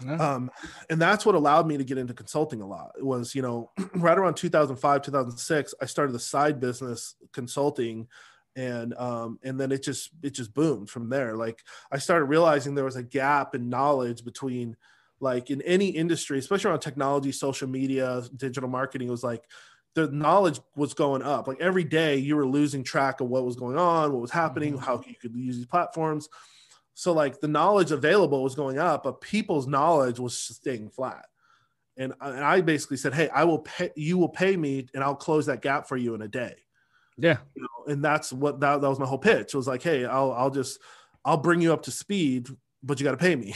Yeah. And that's what allowed me to get into consulting a lot. It was, you know, right around 2005, 2006, I started the side business consulting and then it just boomed from there. Like I started realizing there was a gap in knowledge between, like, in any industry, especially around technology, social media, digital marketing. It was like the knowledge was going up. Like every day you were losing track of what was going on, what was happening, how you could use these platforms. So like the knowledge available was going up, but people's knowledge was staying flat. And I basically said, hey, you will pay me and I'll close that gap for you in a day.
Yeah.
You know, and that's what, that was my whole pitch. It was like, hey, I'll bring you up to speed, but you got to pay me.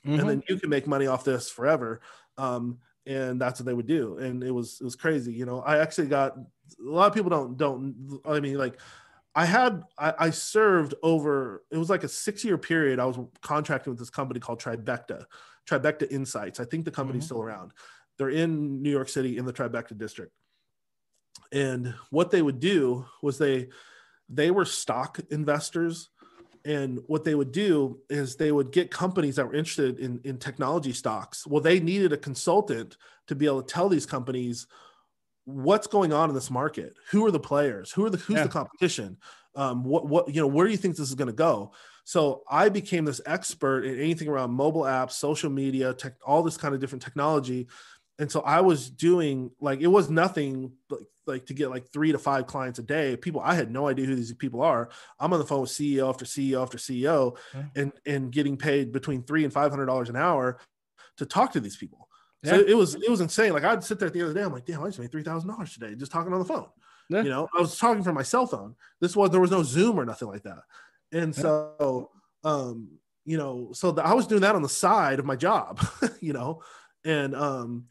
And then you can make money off this forever. And that's what they would do. And it was crazy. You know, I actually got, a lot of people don't, I mean, like, I served over, it was like a 6-year period. I was contracting with this company called Tribecta Insights. I think the company's still around. They're in New York City in the Tribecta district. And what they would do was they were stock investors. And what they would do is they would get companies that were interested in technology stocks. Well, they needed a consultant to be able to tell these companies what's going on in this market. Who are the players? Who's the competition? What you know, where do you think this is going to go? So I became this expert in anything around mobile apps, social media, all this kind of different technology. And so I was doing, like, it was nothing like to get like 3 to 5 clients a day. People, I had no idea who these people are. I'm on the phone with CEO after CEO after CEO and getting paid between $300 and $500 an hour to talk to these people. So it was insane. Like I'd sit there the other day, I'm like, damn, I just made $3,000 today just talking on the phone.
Yeah.
You know, I was talking from my cell phone. There was no Zoom or nothing like that. And so, you know, I was doing that on the side of my job, you know, and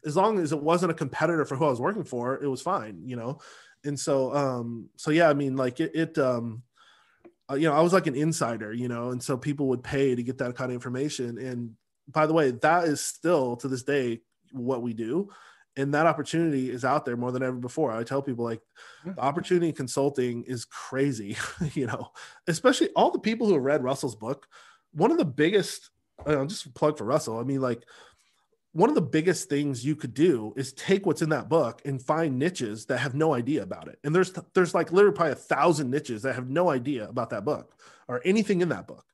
as long as it wasn't a competitor for who I was working for, it was fine, you know. And so yeah, I mean, like you know, I was like an insider, you know, and so people would pay to get that kind of information. And by the way, that is still to this day what we do. And that opportunity is out there more than ever before. I tell people, like, the opportunity in consulting is crazy, you know, especially all the people who have read Russell's book. One of the biggest, just a plug for Russell, I mean, like, one of the biggest things you could do is take what's in that book and find niches that have no idea about it. And there's like literally probably 1,000 niches that have no idea about that book or anything in that book,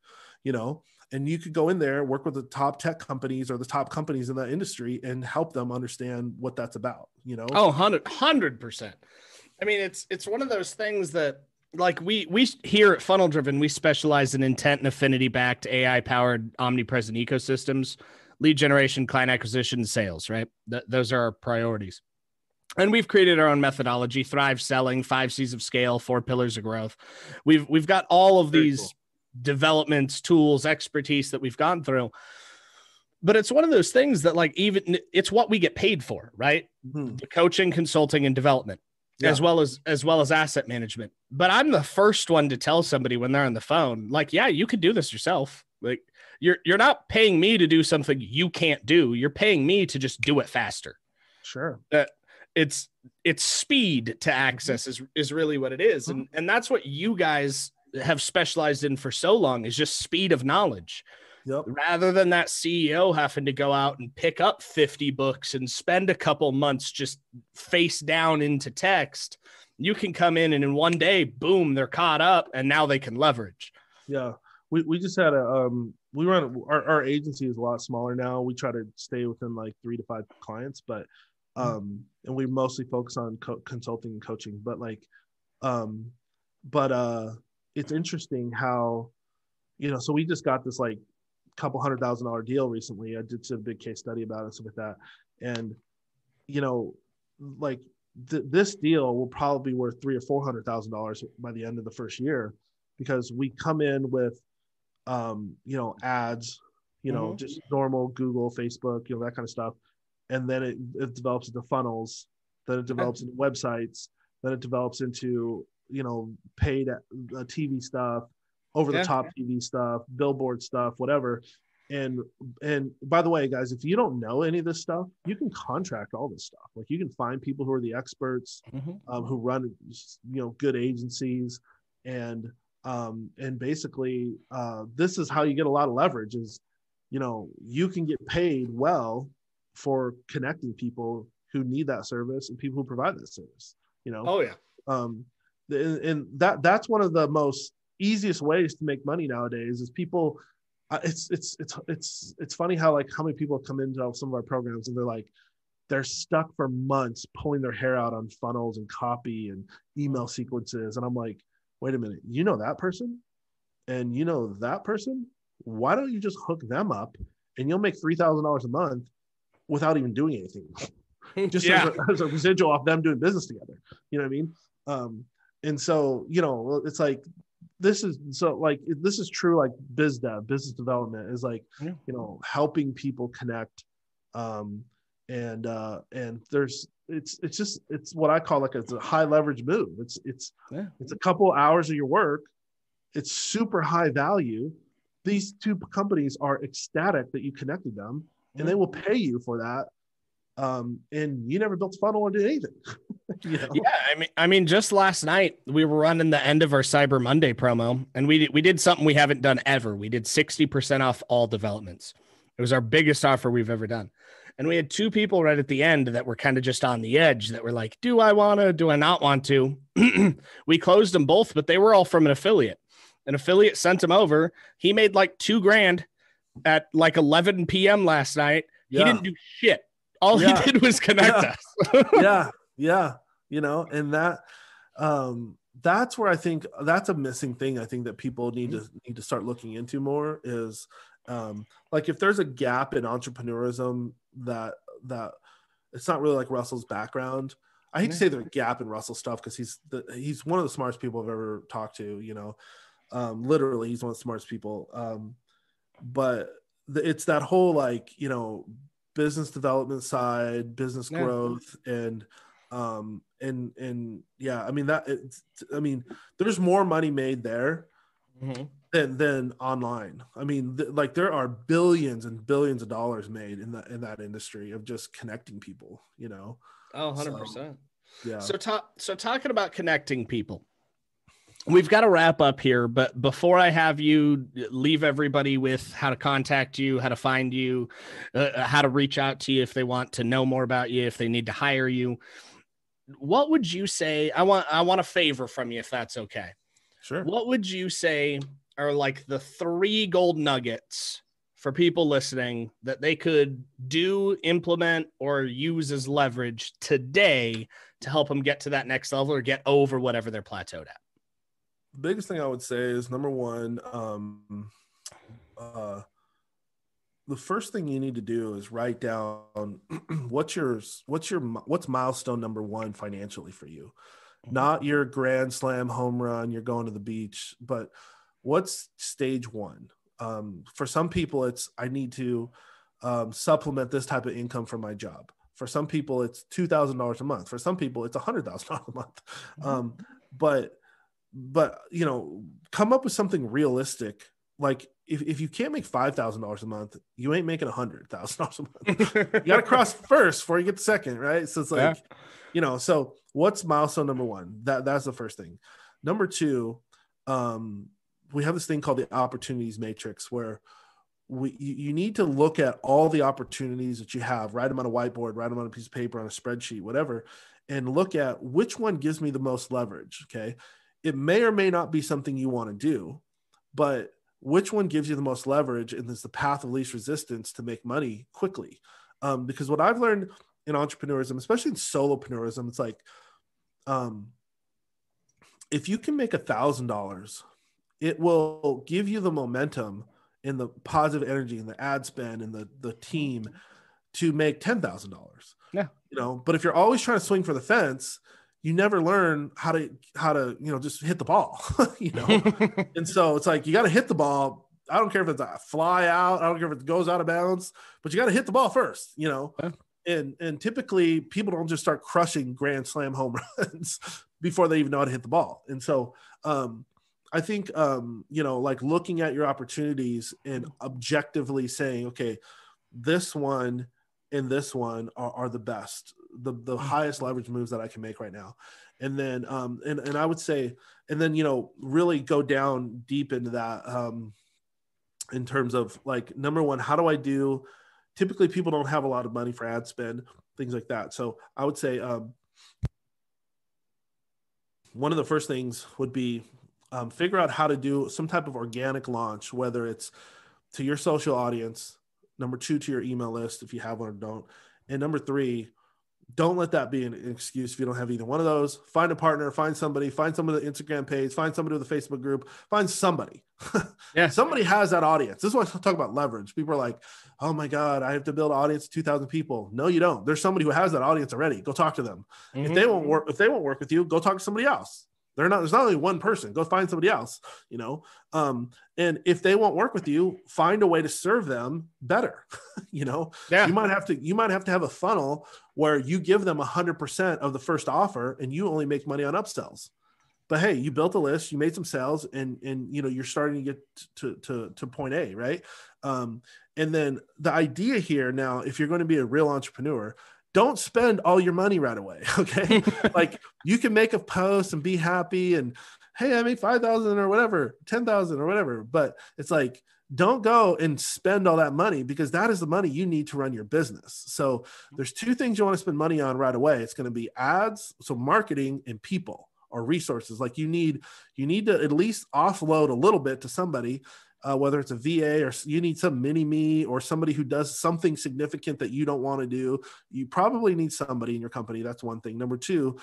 you know, and you could go in there, work with the top tech companies or the top companies in that industry and help them understand what that's about, you know?
Oh, 100%. I mean, it's one of those things that, like, we here at Funnel Driven, we specialize in intent and affinity backed AI powered omnipresent ecosystems, lead generation, client acquisition, sales, right? Those are our priorities. And we've created our own methodology: Thrive Selling, 5 C's of Scale, 4 Pillars of Growth. We've got all of these developments, tools, expertise that we've gone through. But it's one of those things that, like, even it's what we get paid for, right? Mm-hmm. The coaching, consulting, and development, as well as asset management. But I'm the first one to tell somebody when they're on the phone, like, yeah, you could do this yourself. Like, you're not paying me to do something you can't do. You're paying me to just do it faster.
Sure.
It's speed to access is really what it is. And that's what you guys have specialized in for so long, is just speed of knowledge. Yep. Rather than that CEO having to go out and pick up 50 books and spend a couple months just face down into text, you can come in and in one day, boom, they're caught up and now they can leverage.
Yeah. We just had we run our agency is a lot smaller now. We try to stay within like 3 to 5 clients, but and we mostly focus on consulting and coaching. But like, it's interesting how, you know, so we just got this like couple $100,000 deal recently. I did a big case study about it and stuff like that, and you know, like this deal will probably be worth $300,000 or $400,000 by the end of the first year, because we come in with you know, ads, you know, just normal Google, Facebook, you know, that kind of stuff. And then it develops into funnels, then it develops into websites, then it develops into, you know, paid TV stuff, over the top TV stuff, billboard stuff, whatever. And by the way, guys, if you don't know any of this stuff, you can contract all this stuff. Like, you can find people who are the experts, who run, you know, good agencies, and basically, this is how you get a lot of leverage. Is, you know, you can get paid well for connecting people who need that service and people who provide that service. You know.
Oh yeah.
And that's one of the most easiest ways to make money nowadays. Is people. It's funny how many people come into some of our programs and they're stuck for months pulling their hair out on funnels and copy and email sequences, and I'm like, wait a minute, you know that person and you know that person? Why don't you just hook them up and you'll make $3,000 a month without even doing anything? Just as a residual off them doing business together. You know what I mean? And so, you know, it's like, this is true, like biz dev, business development is like, you know, helping people connect. And it's what I call it's a high leverage move. It's a couple hours of your work. It's super high value. These two companies are ecstatic that you connected them, and they will pay you for that. And you never built a funnel or did anything. You know?
Yeah, I mean, just last night we were running the end of our Cyber Monday promo, and we did something we haven't done ever. We did 60% off all developments. It was our biggest offer we've ever done. And we had 2 people right at the end that were kind of just on the edge that were like, do I want to, do I not want to? We closed them both, but they were all from an affiliate. An affiliate sent them over. He made like $2,000 at like 11 p.m. last night. Yeah. He didn't do shit. All he did was connect us.
Yeah. You know, and that's where I think that's a missing thing. I think that people need to start looking into more is, like, if there's a gap in entrepreneurism that that it's not really like Russell's background. I hate to say there's a gap in Russell's stuff because he's one of the smartest people I've ever talked to, you know. Literally, he's one of the smartest people. But it's that whole, like, you know, business development side, business growth, and yeah, I mean, there's more money made there than online. I mean, like there are billions and billions of dollars made in that industry of just connecting people, you know.
Oh, 100%.
Yeah.
So talking about connecting people, we've got to wrap up here, but before I have you leave everybody with how to contact you, how to find you, how to reach out to you if they want to know more about you, if they need to hire you, what would you say? I want a favor from you, if that's okay.
Sure.
What would you say are like the 3 gold nuggets for people listening that they could do, implement, or use as leverage today to help them get to that next level or get over whatever they're plateaued at?
The biggest thing I would say is, number one, the first thing you need to do is write down what's milestone number 1 financially for you. Not your grand slam home run, you're going to the beach, but what's stage 1? For some people, it's I need to supplement this type of income from my job. For some people, it's $2,000 a month. For some people, it's $100,000 a month. But you know, come up with something realistic. Like if you can't make $5,000 a month, you ain't making $100,000 a month. You got to cross first before you get the second, right? So it's like, you know, so what's milestone number 1? That's the first thing. Number 2, we have this thing called the opportunities matrix, where you need to look at all the opportunities that you have, write them on a whiteboard, write them on a piece of paper, on a spreadsheet, whatever, and look at which one gives me the most leverage. Okay. It may or may not be something you want to do, but which one gives you the most leverage and is the path of least resistance to make money quickly? Because what I've learned in entrepreneurism, especially in solopreneurism, it's like, if you can make $1,000, it will give you the momentum and the positive energy and the ad spend and the team to make $10,000.
Yeah.
You know, but if you're always trying to swing for the fence, you never learn how to, you know, just hit the ball, you know? And so it's like, you got to hit the ball. I don't care if it's a fly out. I don't care if it goes out of bounds, but you got to hit the ball first, you know? Yeah. And typically people don't just start crushing grand slam home runs before they even know how to hit the ball. And so, I think, you know, like looking at your opportunities and objectively saying, okay, this one and this one are the best, the highest leverage moves that I can make right now. And then, and I would say, and then, you know, really go down deep into that, in terms of like, number 1, how do I do? Typically people don't have a lot of money for ad spend, things like that. So I would say, one of the first things would be, figure out how to do some type of organic launch, whether it's to your social audience, number 2, to your email list, if you have one or don't. And number 3, don't let that be an excuse if you don't have either one of those. Find a partner, find somebody with an Instagram page, find somebody with a Facebook group, find somebody. Yeah. Somebody has that audience. This is what I talk about leverage. People are like, oh my God, I have to build an audience of 2,000 people. No, you don't. There's somebody who has that audience already. Go talk to them. Mm-hmm. If they won't work with you, go talk to somebody else. There's not only one person. Go find somebody else, you know? And if they won't work with you, find a way to serve them better. You know, yeah. You might have to have a funnel where you give them 100% of the first offer and you only make money on upsells. But hey, you built a list, you made some sales, and you know, you're starting to get to point A, right? And then the idea here now, if you're going to be a real entrepreneur, don't spend all your money right away. Okay. Like you can make a post and be happy and, hey, I made 5,000 or whatever, 10,000 or whatever. But it's like, don't go and spend all that money, because that is the money you need to run your business. So there's 2 things you want to spend money on right away. It's going to be ads, so marketing, and people or resources. Like you need to at least offload a little bit to somebody, whether it's a VA or you need some mini me or somebody who does something significant that you don't want to do. You probably need somebody in your company. That's one thing. Number 2,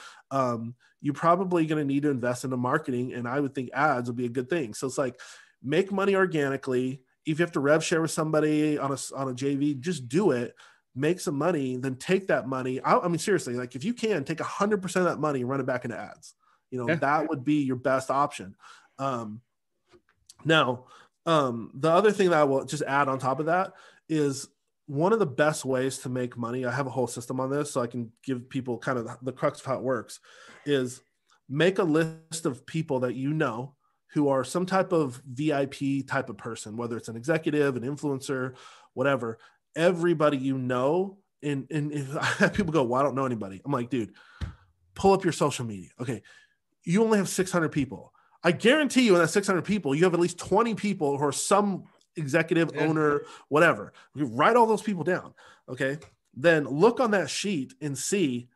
you're probably going to need to invest into marketing. And I would think ads would be a good thing. So it's like, make money organically. If you have to rev share with somebody on a JV, just do it. make some money, then take that money. I mean, seriously, like if you can take 100% of that money and run it back into ads, that would be your best option. Now, the other thing that I will just add on top of that is one of the best ways to make money. I have a whole system on this, so I can give people kind of the crux of how it works, is make a list of people that you know who are some type of VIP type of person, whether it's an executive, an influencer, whatever. Everybody you know, and if I have people go, well, I don't know anybody. I'm like, dude, pull up your social media. Okay, you only have 600 people. I guarantee you in that 600 people, you have at least 20 people who are some executive, owner, whatever. You write all those people down, okay? Then look on that sheet and see,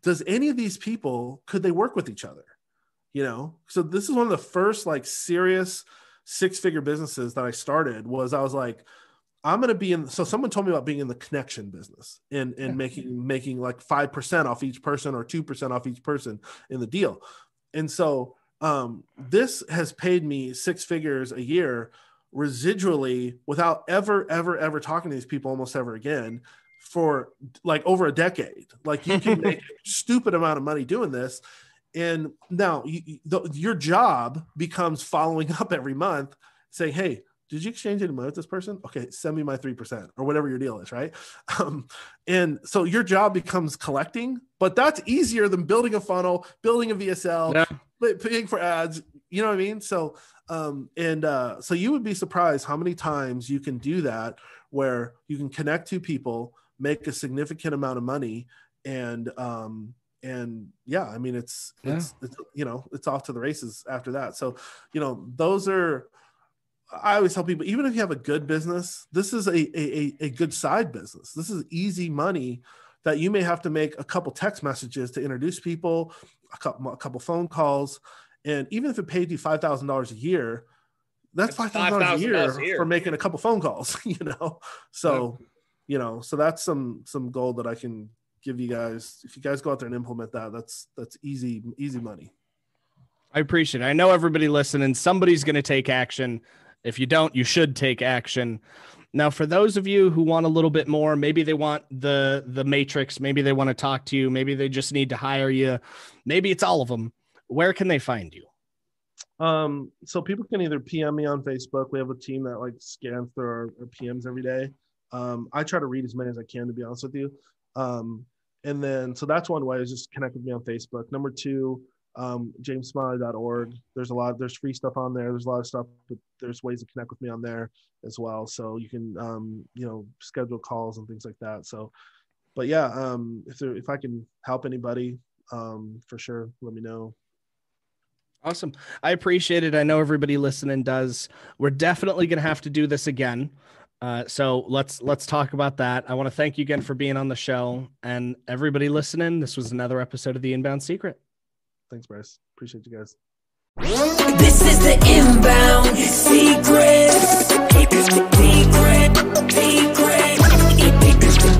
does any of these people, could they work with each other? So this is one of the first like serious 6-figure businesses that I started. I was like, I'm going to be in. So someone told me about being in the connection business and making like 5% off each person or 2% off each person in the deal. And so this has paid me 6 figures a year residually without ever talking to these people almost ever again for like over a decade. Like you can make a stupid amount of money doing this. And now your job becomes following up every month saying, hey, did you exchange any money with this person? Okay, send me my 3% or whatever your deal is, right? And so your job becomes collecting, but that's easier than building a funnel, building a VSL, paying for ads. You know what I mean? So, so you would be surprised how many times you can do that, where you can connect to people, make a significant amount of money, and yeah, I mean, it's off to the races after that. So, those are. I always tell people, even if you have a good business, this is a good side business. This is easy money that you may have to make a couple text messages to introduce people, a couple phone calls. And even if it paid you $5,000 a year, that's $5,000 a year for making a couple phone calls, So, so that's some gold that I can give you guys. If you guys go out there and implement that, that's easy money.
I appreciate it. I know everybody listening, somebody's going to take action. If you don't, you should take action. Now, for those of you who want a little bit more, maybe they want the matrix, maybe they want to talk to you, maybe they just need to hire you, maybe it's all of them. Where can they find you?
So people can either PM me on Facebook. We have a team that like scans through our PMs every day. I try to read as many as I can, to be honest with you. And then, so that's one way, is just connect with me on Facebook. Number 2, jamessmiley.org. There's free stuff on there. There's a lot of stuff, but there's ways to connect with me on there as well. So you can, schedule calls and things like that. So, but yeah, if I can help anybody, for sure, let me know.
Awesome. I appreciate it. I know everybody listening does. We're definitely going to have to do this again. So let's talk about that. I want to thank you again for being on the show, and everybody listening. This was another episode of The Inbound Secret. Thanks, Bryce. Appreciate you guys.
This is the Inbound Secret.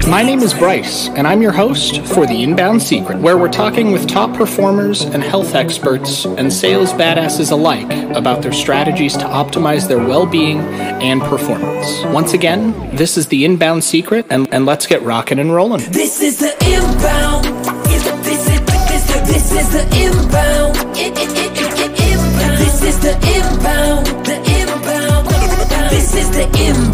My name is Bryce, and I'm your host for The Inbound Secret, where we're talking with top performers and health experts and sales badasses alike about their strategies to optimize their well-being and performance. Once again, this is The Inbound Secret, and let's get rocking and rolling.
This is the Inbound. This is the Inbound. This is the Inbound. This is the Inbound.